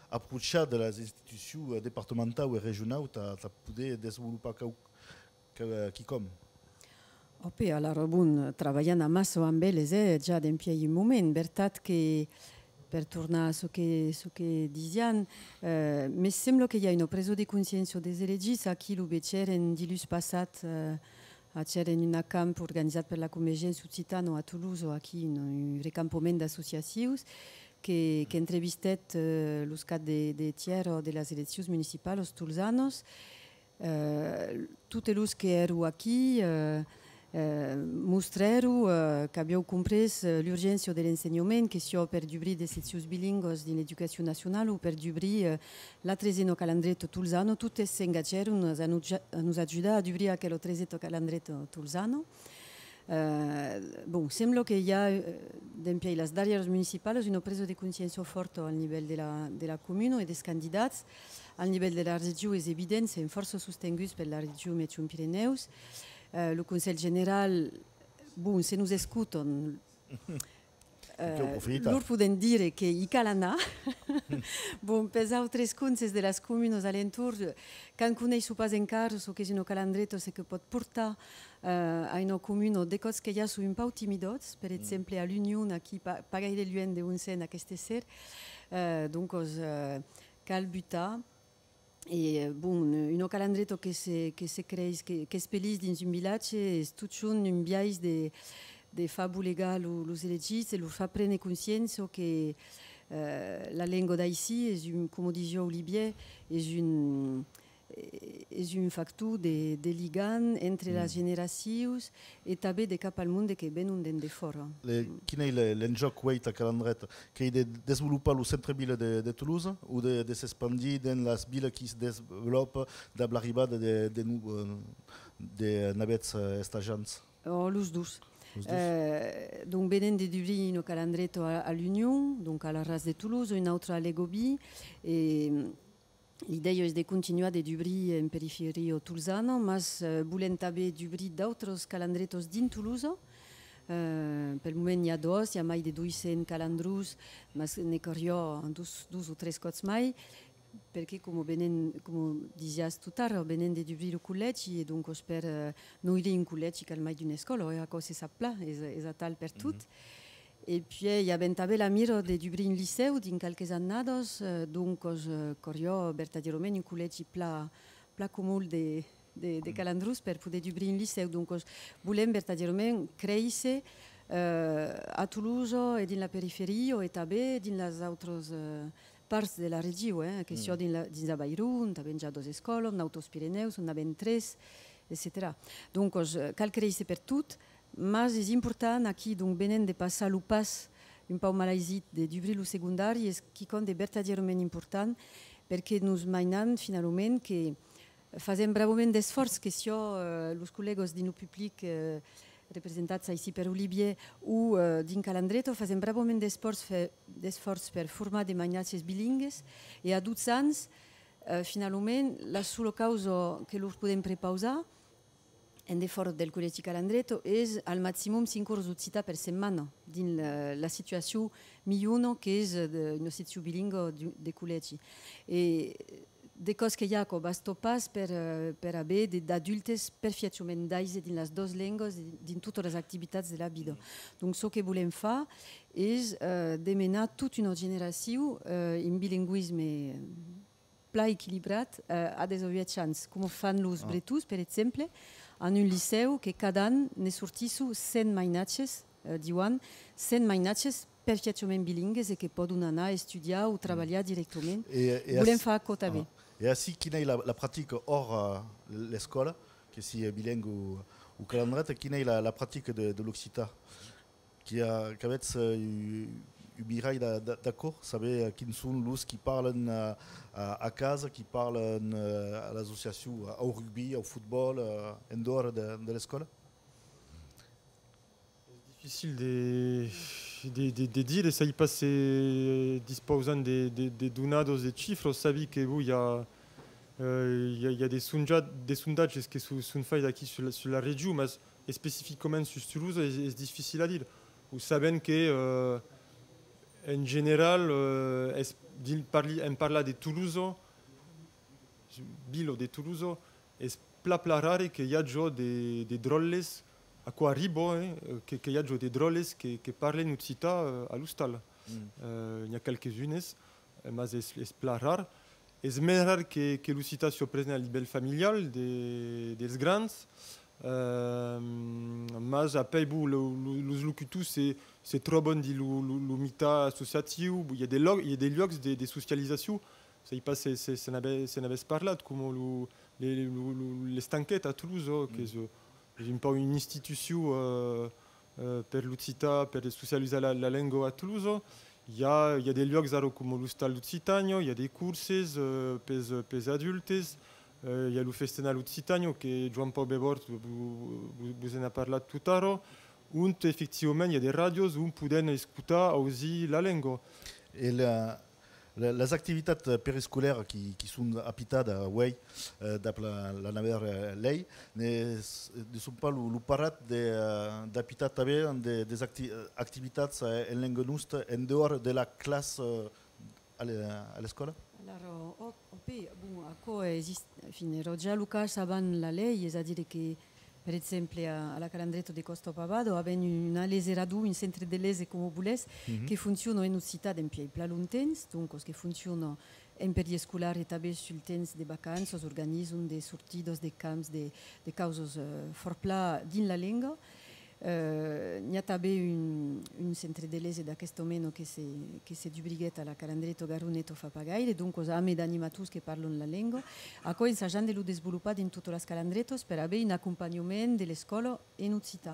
approché de les institutions départementales ou régionales t'as pu développer qui comme Ope, alors bon, treballant a massa amb elles ja d'empiei un moment, veritat que per tornar a ce que dizian, mi sembla che hi ha una presa di coscienza des elegis a qui l'ubeceren dilus passat a c'eren un camp organitzat per la Convergència Occitana a Toulouse, aquí un recampament d'associacions que entrevistet los cap de tiers de les eleccions municipals tolzanos. Tots els que ero aquí mostrero que havíeu comprès l'urgència de l'ensenyament, que això per d'obrir des seccions bilingües de l'educació nacional o per d'obrir la treseno calendretto tolzano, totes s'engageren a nos ajudar a d'obrir aquell tresetto calendretto tolzano. Bon, sembla que hi ha d'empiei les darreres municipals una presa de consciència forta al nivell de la comuna i dels candidats. Al nivell de la regió és evident, són força sostinguts per la regió Metge-Pirineus. Le Conseil général, bon, se nous escuton, lor podem dire que hi cal anar. Bon, per altres consells de les comunes alentours, quan coneixo pas encara el que és un calendretto, que pot portar a una comuna de coses que ja són un pau timidots, per exemple a l'Unió, aquí pas gaire lluny d'un cent aquest ser, donc cal butar. Et bon, un calendretto que se crée, que es pelís dins un vilatge, és tot junt un biais de fabu legal los elegits, e los fa prendre consciència que la llengua d'així és com diu Olivier, és un factor de ligant entre les generacions i també de cap al món que venen de fora. Quin és l'enjoc a calendret? Que de desenvolupar el centre-ville de Toulouse o de s'expandir dans les villes qui se développent de l'arribada de navets estagiants? Los dos. Donc venen d'obrir un calendretto a l'Unió, donc a la Ras de Toulouse, un altre a l'Egobi, et l'idea és de continuar d'obrir en perifèria tolzana, mas volem també d'obrir d'altres calendretos dins Toulouse. Per moment hi ha dos, hi ha mai de 200 calendrus, mas ne corrió dos o tres cops mai, perquè com dizias tot ara, venen d'obrir el col·legi, i donc per no ir a un col·legi cal mai d'una escola, a cosa és a pla, és a tal per tot. Et puis, il y a també la mira d'obrir un liceu dins quelques annades, donc corrió verdaderament un col·legi pla comú de calendrus per poder obrir un liceu. Donc, volem verdaderament créixer a Toulouse i dins la perifèria i també dins les altres parts de la regió, que això dins a Bayrun, també hi ha dues escoles, en Altos Pirineus, on n'havem tres, etc. Donc, cal créixer per tot. Mas és important aquí, donc venen de passar el pas un pau malaisit d'obrir el secundari, és qui compte verdaderament important, perquè nos mainan finalment que fazem bravament d'esforç, que això els col·legues dins el públic representats així per Olivier o dins Calendretto fazem bravament d'esforç per formar de mainatges bilingues, i a 12 anys, finalment, la sola causa que els podem prepausar en defort del col·legi Calendretto és al màxim 5 hores d'occità per setmana dins la situació millor que és una situació bilingüe de col·legi. I de coses que hi ha que basta pas per haver d'adultes perfectament d'ells dins les dues llengües dins totes les activitats de la vida. Donc, el que volem fer és demanar tota una generació en bilingüisme pla equilibrat a desobedients, com fan els bretus, per exemple, en un liceu que cada any ne sortissu 100 mainatges, diuen, 100 mainatges perfectament bilingues i que poden anar a estudiar o treballar directament. Volem fer això també. Et ainsi, quina est la pratique hors l'école, que si bilingue ou calendrette, quina est la pratique de l'occitan, qui avait Ubirai d'accord, savez qui sont los qui parlent à casa, qui parlent à l'association, au rugby, au football, en dehors de l'école. C'est difficile de dire, ça y passe disposant des donados, des chiffres, vous savez que vous, il y a des sondages qui sont faits ici sur la région, mais spécifiquement sur Toulouse, c'est difficile à dire. Vous savez que en général, on parle de Toulouse, Bilo de Toulouse, c'est plus rare qu'il y a des drôles à quoi arrive qu'il y a des drôles qui parlent Nutsita à l'Ustal. Il y a quelques-unes, mais c'est plus rare. C'est plus rare que l'Usita soit présente à niveau familial des grands. Mais après, les locuteurs, c'est trop bon de l'unité associative. Il y a des lieux de socialisation. Ça y passe, c'est n'avait pas parlé, comme les stanquettes à Toulouse, qui est une institution pour l'Utsita, pour socialiser la langue à Toulouse. Il y a des lieux comme l'Ustal Lutsitano, il y a des courses pour les adultes. Il y a le festival Lutsitano que Joan Pau Bebort vous en a parlé tout à l'heure. Et effectivement, il y a des radios où on peut écouter aussi la langue. Et les activités périscolaires qui sont appitées à Way, d'après la navire Ley, ne sont pas le parat d'habitat des activités en langue nuste en dehors de la classe à l'école. Alors, Roger Lucas avant la lei, c'est-à-dire que, per esempio, alla Calandretto di Costopavado abbiamo una lese radù, un centro di lese come Bules, che funziona in città in più plaluntens, dunque che funziona in per gli scolari també sul temps de vacanze, organizzano dei sortidos, dei camps, dei causes forpla din la lingua. N'hi ha també un centre de lese d'aquest meno che si dubriguet alla Calandretto Garuneto fa pagaire, dunque ame d'animatus che parlano la lingua. A cui ensaggiando lo sviluppato in tutte le Calandretos per avere un accompagnement delle scuole in Utsita.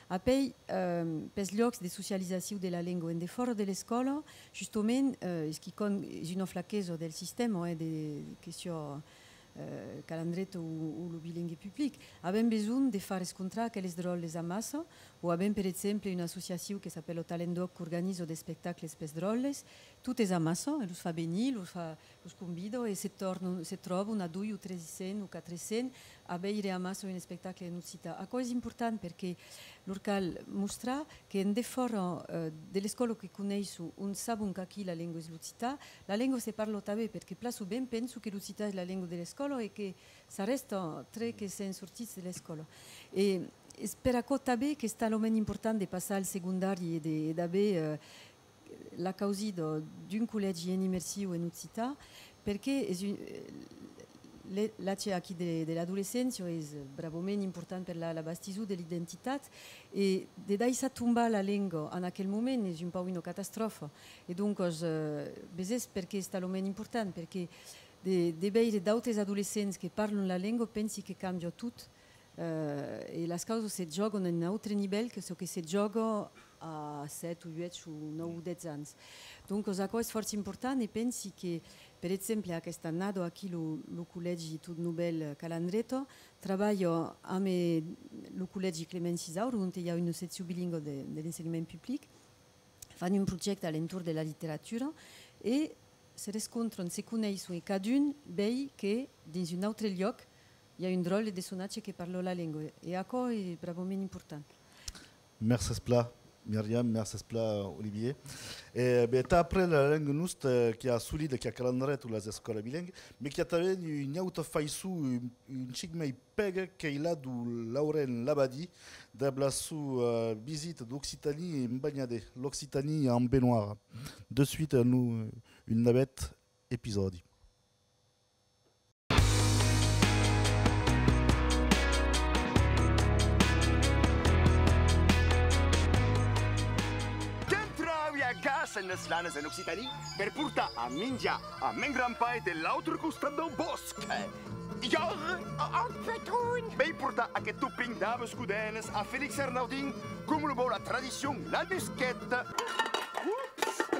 A poi, per gli llocs di socializzazione della lingua in foro delle scuole, giustamente, è una flaquezza del sistema che si Calandretto ou le bilingue public, abbiamo bisogno di fare scontrare quelle drôles a massa, o abbiamo per esempio un'associazione che si chiama Talendoc che organizza dei spettacoli spes drôles, tutte a massa, e lo fa bene, lo convido e si trovano a 2 o 3 o 400 a vedere a massa un spettacolo in città. A cosa è importante perché l'Urcal mostra che in foro delle scuole che conoscono non sanno che la lingua è l'Utsita, la lingua si parla també perché plaso ben penso che l'Utsita è la lingua delle scuole e che ça resta tre che sono sortiti delle scuole. E spero també che sta l'omeno importante di passare al secondario e di avere la causa d'un collegio immersivo in Utsita perché la qui dell'adolescenza è bravamente importante per la bastizzazione dell'identità e de dai sa tomba la lingua in quel momento è un po' una catastrofe e dunque beses perché sta l'omeno importante perché de vedere d'altre adolescenti che parlano la lingua pensi che cambia tutto e le cose si giocano a un altro livello che so che si gioca a 7 o 8 o 9 o 10 anni. Dunque la cosa è forse importante e pensi che per esempio questa nato qui lo collegio tutto Nobel Calandretto lavoro a me lo collegio Clemenza Isauro dove c'è una sezione bilingue dell'insegnamento pubblico fanno un progetto all'intorno della letteratura e si riscontrano si conoscono cadun bei che in un altro luogo il y a un drôle de sonace che parla la lingua e a quoi è bravamente importante. Merci Spla. Myriam, merci Spla, Olivier. Tu as appris la langue nuste qui est solide, qui a calendré toutes les écoles bilingues, mais qui a une autre faillou, une chigme pega qui est là d'où Lauren Labadi, d'Ablassou visite d'Occitanie et Mbagnade, l'Occitanie en baignoire. De suite, nous, une navette épisode. En les lanes en Occitanie per portar a menjar a men gran pai de l'altre costat del bosc. Jo, Petruny! Vaig portar aquest toping d'aves codenes a Félix Arnaudin com la tradició la bisqueta. Ups!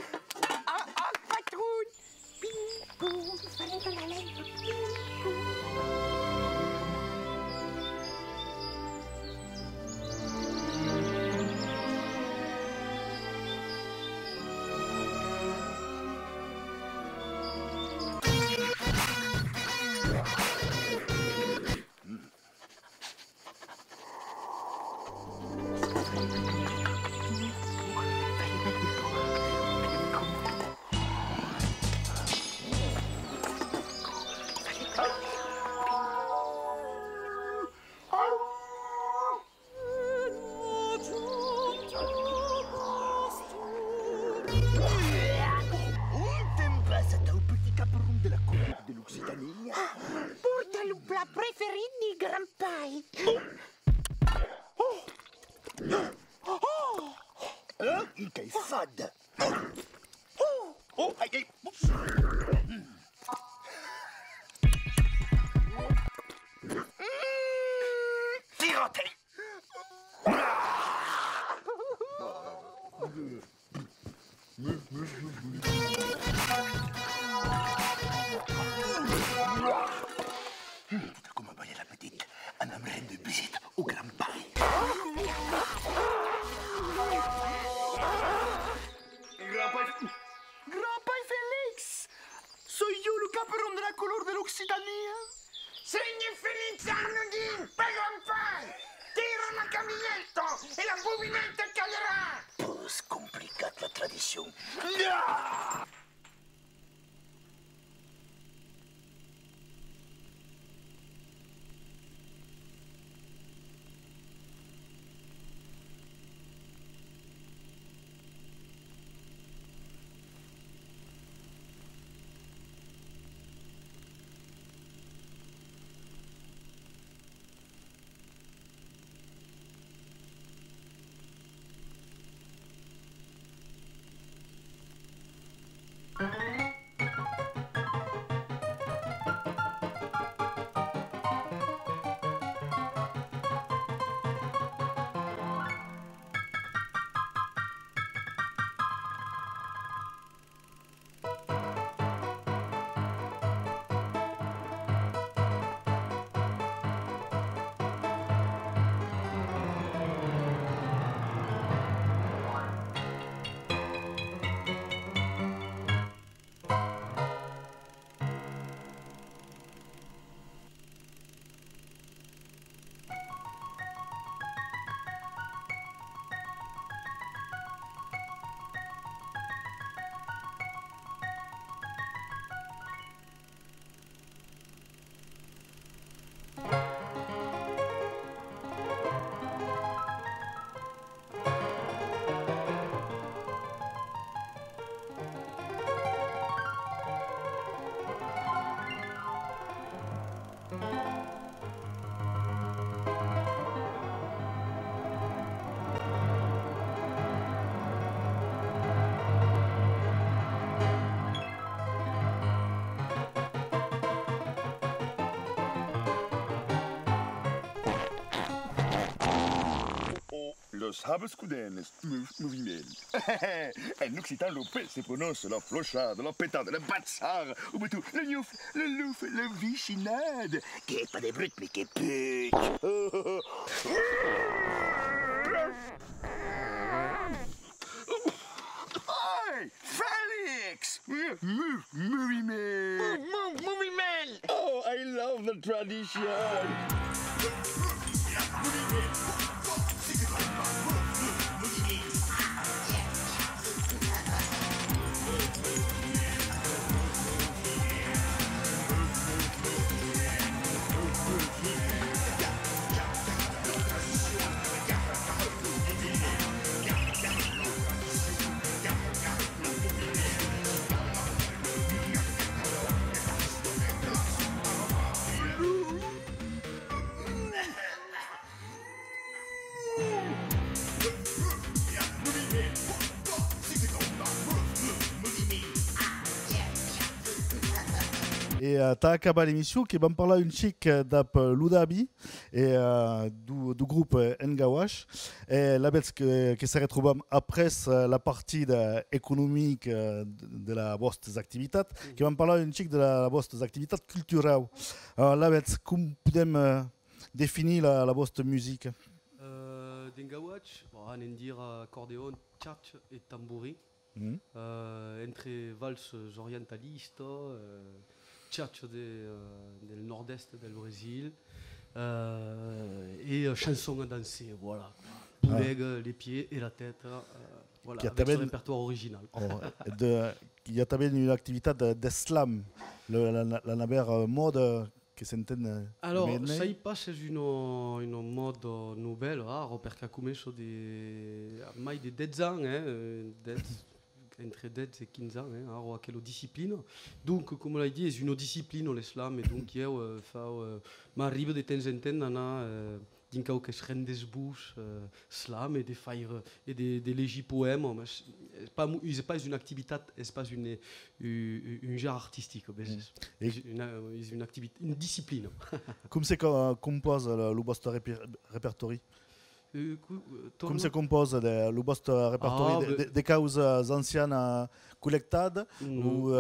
Ferini, Grampai. Che fad. Ai. Tirate. Comment va la petite? Un aimerait de visite au Grampai. Grampai Félix! Soy yo, le caperón de la color de l'Occitania. Signor Félix Arnodin, per Grampai! Tira la camminetto e la movimento calerà! Pos complicat la tradition. No! Los habescudenes, moviment. En occitan le P se prononce la flochade, la pétade, le batsar, ou bien tout, le gnouf, le louf, le vichinade. Qui est pas des brutes, mais qui est pute. Hey, Felix! Moviment! Moviment! Oh, I love the tradition! Et t'as acabé l'émission qui va me parler une chic d'ap Ludabi et du groupe Ngawash et la bête qui se retrouve après la partie économique de la vostre activités qui va me parler une chic de la vostre activités culturelle. La bête, comment podem définir la vostre musique? Ngawash, on va dire accordéon, tchatch et tambouri. Entre valses orientalistes, tchatch du nord-est du Brésil et chansons à danser, voilà. Avec les pieds et la tête, voilà, avec son répertoire original. Il y a une activité de slam, la navire mode qui s'entend. Alors, ça y passe une mode nouvelle, rare, parce que a commencé mai de 10 ans, entre 10 et 15 ans, a quelle discipline. Donc, comme on l'a dit, c'est une discipline, l'islam, et donc, m'arrive de temps en temps, d'un cas que je rends des bouches, slam, et des failles, et des légers poèmes, mais c'est pas une activité, c'est pas une genre artistique, c'est une activité, une discipline. Comment se compose le vostre répertoire? Comment se compose le vostre répertoire? Des causes anciennes collectées ou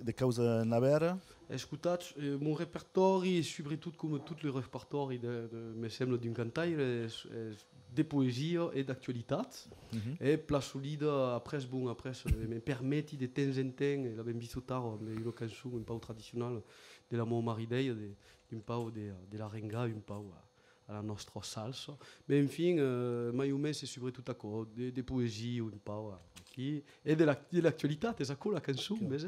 des causes nouvelles? Écoutez, mon répertoire est surtout comme tout le répertoire me semble d'un cantaire, des poésies et d'actualité. Et place solide, après, me permet de temps en temps, la même tard, une chanson un peu traditionnelle de la Mon Maridei, un peu de la renga, un peu à la nostra salsa. Mais enfin, mais c'est surtout des poésies, un peu qui et de l'actualité, c'est ça la chanson, mais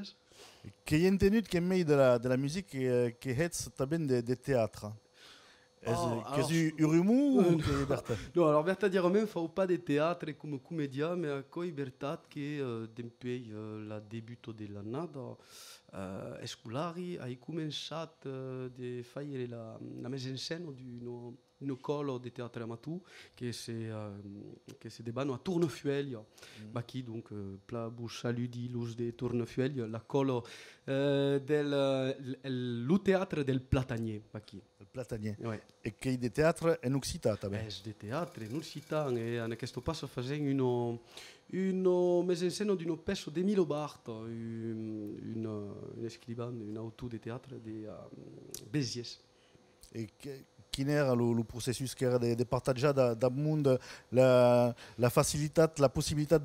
Che hai entenuto che mai della musica che è también de théâtre? Qu'est-ce que Urumu ou Bertha? Non, alors Bertha dire même faut pas de théâtre comme comédien, mais à quoi Bertha que depuis la début de l'année scolari a cominciato a fare la mise en scène d'une école de théâtre amateur qui se débanno a Tournefuel, qui donc pla bouche aludi l'us de Tournefuel, la colo del théâtre del Platanier, qui il Platanier. Ouais. E che di teatro in Occità també. De teatre in Occità e in questo passo facendo una mise en scène d'un pezzo di Emilio Barthes, un scrivano, un autore di teatro di Béziers. E quin era le processus che era de partager dal mondo la facilitat, la possibilitat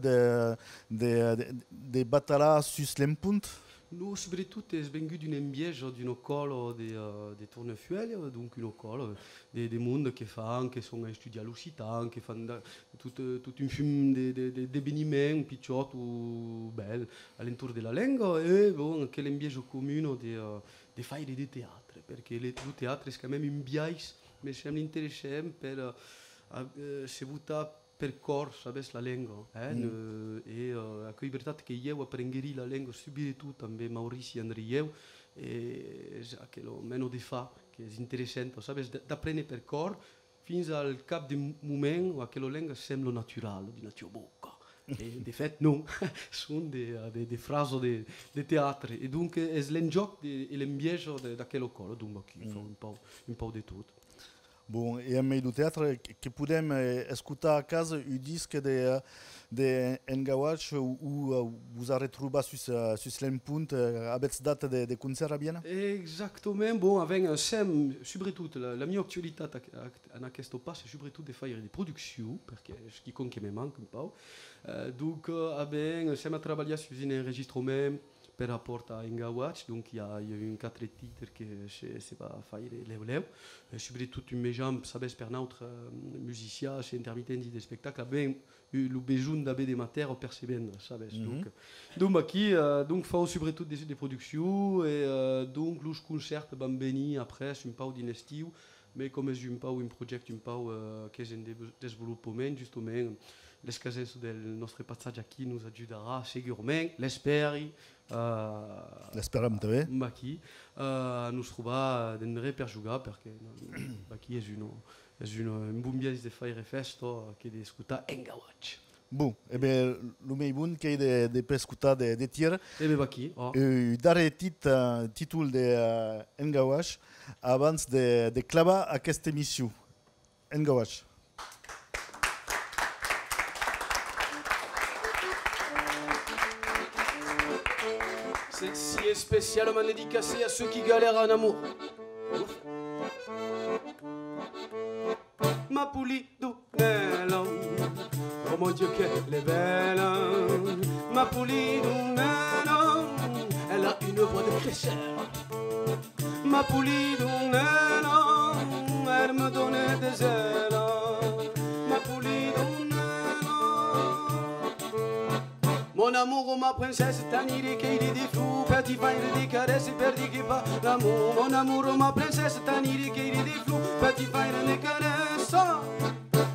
de batallar sus l'impunt? Nous, surtout, c'est venu d'une ambiance d'une école de Tournefuel, donc une école des mondes qui sont étudiés à l'Occitan, qui font tout un film d'événements, pichot ou bel, alentour de la langue, et bon, quelle ambiance commune de faire des théâtres, parce que le théâtre c'est quand même une biais, mais c'est intéressant pour se voter per corps, sabes, la lingua. E a quei veritat che io apprenderi la lingua subito també Maurici Andrieu e che lo meno di fa, che è interessante, sabes, d'apprendre per corps fins al cap de moment a che la lingua sembla naturale, di natura bocca. E di fatto non, sono delle frasi di teatro e dunque è l'enjoc e l'ambiente da quello colo, dunque qui fa un po' di tutto. Bon, e a meio do teatro que podem escutar a casa o disco de Engawatch ou vous a retrouvé sur l'impunt avec date de concert à Viena? Exactement, bon, avec un sem, surtout la mia actualité a questo passo è surtout de faire des productions, perché ce qui compte me manque un peu. Donc, avec un sem a travaillé sur un enregistrement per rapport à Engawatch, donc il y a eu 4 titres que c'est pas faire les surtout une jambe, sabes, per notre musicien, c'est intermittent des spectacles, ben le besoin d'avoir des matières percebendo, sabes. Donc faut surtout des productions et donc le concert va venir après un peu d'inestiu, mais comme c'est un peu un projet un peu qui est en développement justement. L'escasez del nostre passage aquí nous ajudarà segurament, l'esperi. L'esperem també. Aquí nous trobar d'enre per jugar, perquè aquí és un bon biais de faire festo que d'escutar Engawatch. Bon, e bé, lo mei bon che è de escutar de tir. E bé, aquí. Darrer títol de Engawatch abans de clavar aquesta emissió. Engawatch. Celle-ci est spécialement dédicacée à ceux qui galèrent en amour. Ma Pulidunella, oh mon Dieu qu'elle est belle. Ma Pulidunella, elle a une voix de fraîcheur. Ma Pulidunella, elle me donnait des ailes. Ma Pulidunella, mon amour, ma princesse, t'aniri che di flu, petit fine di caresse, perdi che fa l'amour. Mon amour, ma princesse, t'aniri che di flu, petit fine di caresse.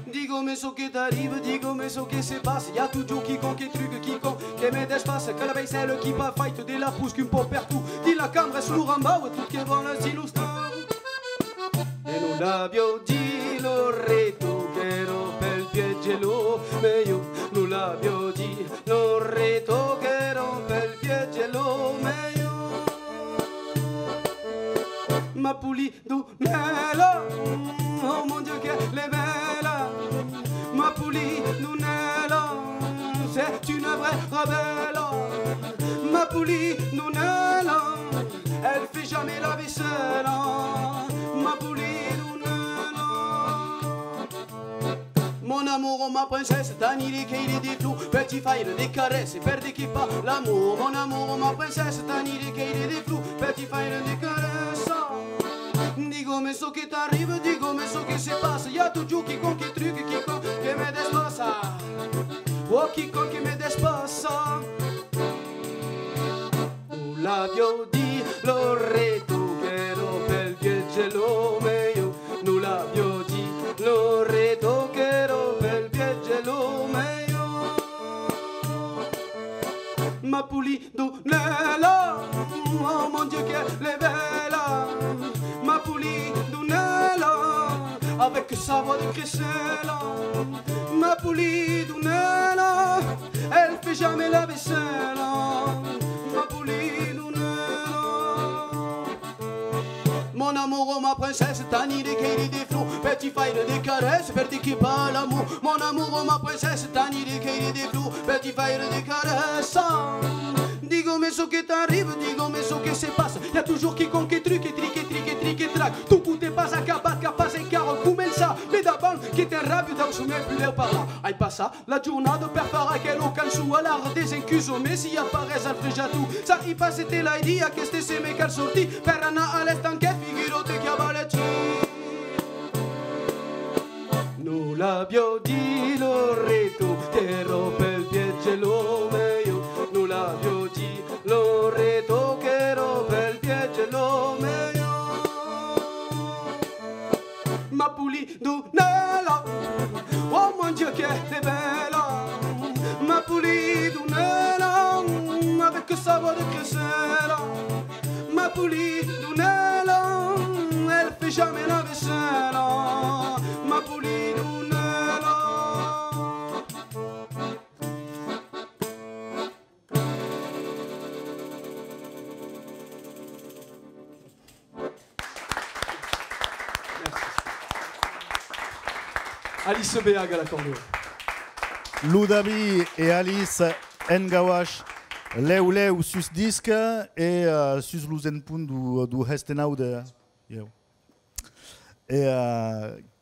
Dico mais ce qui t'arrive, digo mais ce qui se passe. Y'a toujours quiconque et truc, quiconque qui met d'espace. Que la veille c'est le qui va fight de la pousse qu'un peu partout. Di la camera è sul rambao e tutti che vanno a illustrare. E non l'abbia di Loreto che rompe il piegelo. Meglio non l'abbia di Loreto che rompe il piegelo. Meglio ma pulito nella, oh mon Dieu che le bella. Ma pulito nella, c'est une vraie rebelle. Ma pulito nella, elle fait jamais la vaisselle. Ma pulito nella. Mon amour, oh ma princesse, Tanili che il di flou, petit file des caresses, perde qui pas l'amour. Mon amour, oh ma princesse, Tanili che il di flou, petit file des caresses. Digo mais ce qui t'arrive, digo mais ce qui se passe. Y'a toujours quiconque truc, quiconque qui me despace. Oh quiconque me despace. Tu l'abbia di Loreto che rompe il piegelo meglio. Tu l'abbia di Loreto che rompe il piegelo meglio. Ma pulito nella, oh mon Dieu che le bella. Ma pulito nella, avec sa voix de crécelle. Ma pulito nella, elle fait jamais la vaisselle. Ma pulito nella. Mon amour, oh ma princesse, Tani de Kairi des flots, petit file des caresses, petit qui pas l'amour. Mon amour, oh ma princesse, Tani de Kairi des flots, petit file des caresses. Digo mais ce qui t'arrive, digo mais ce qui se passe. Y'a toujours quiconque est truc et trique et trique et trique et traque. Tu pute pas acabat, capaz en caro, comença. Mais d'abord, qui t'es rabio, donc je mets plus l'air par là. Aïe passa, la giornata per fare che lo calcio all'art des incuso. Mais si apparaît al fregiatu, ça y passe c'était l'idea che stesse me cal sorti. Per Anna all'est anche figurote che avalecci. Non l'abbia di Loreto, che rompe il piegelo meglio. Non l'abbia di Loreto, che rompe il piegelo meglio. Ma pulito nella, oh mon Dieu che è bella. Ma pulito nella, avec sa voix de crécelle. Ma pulito nella, elle fait jamais la vaisselle. Ma pulito nella. Alice Beag à l'accordéon. Ludavi et Alice Ngawash, leu sus disque et sus luzenpun du hestenau de. Et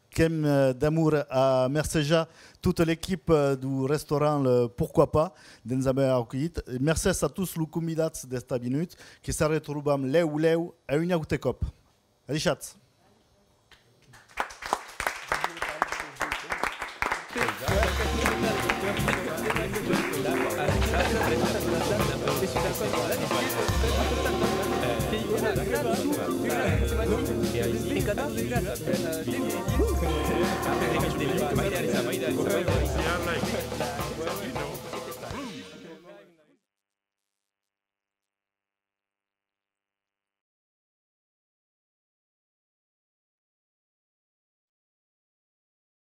Kem d'amour à Merceja, toute l'équipe du restaurant le Pourquoi pas, d'Enzaber merci à tous les candidats d'esta minute qui se retrouvent leu à une autekop. Allez, chat. Vai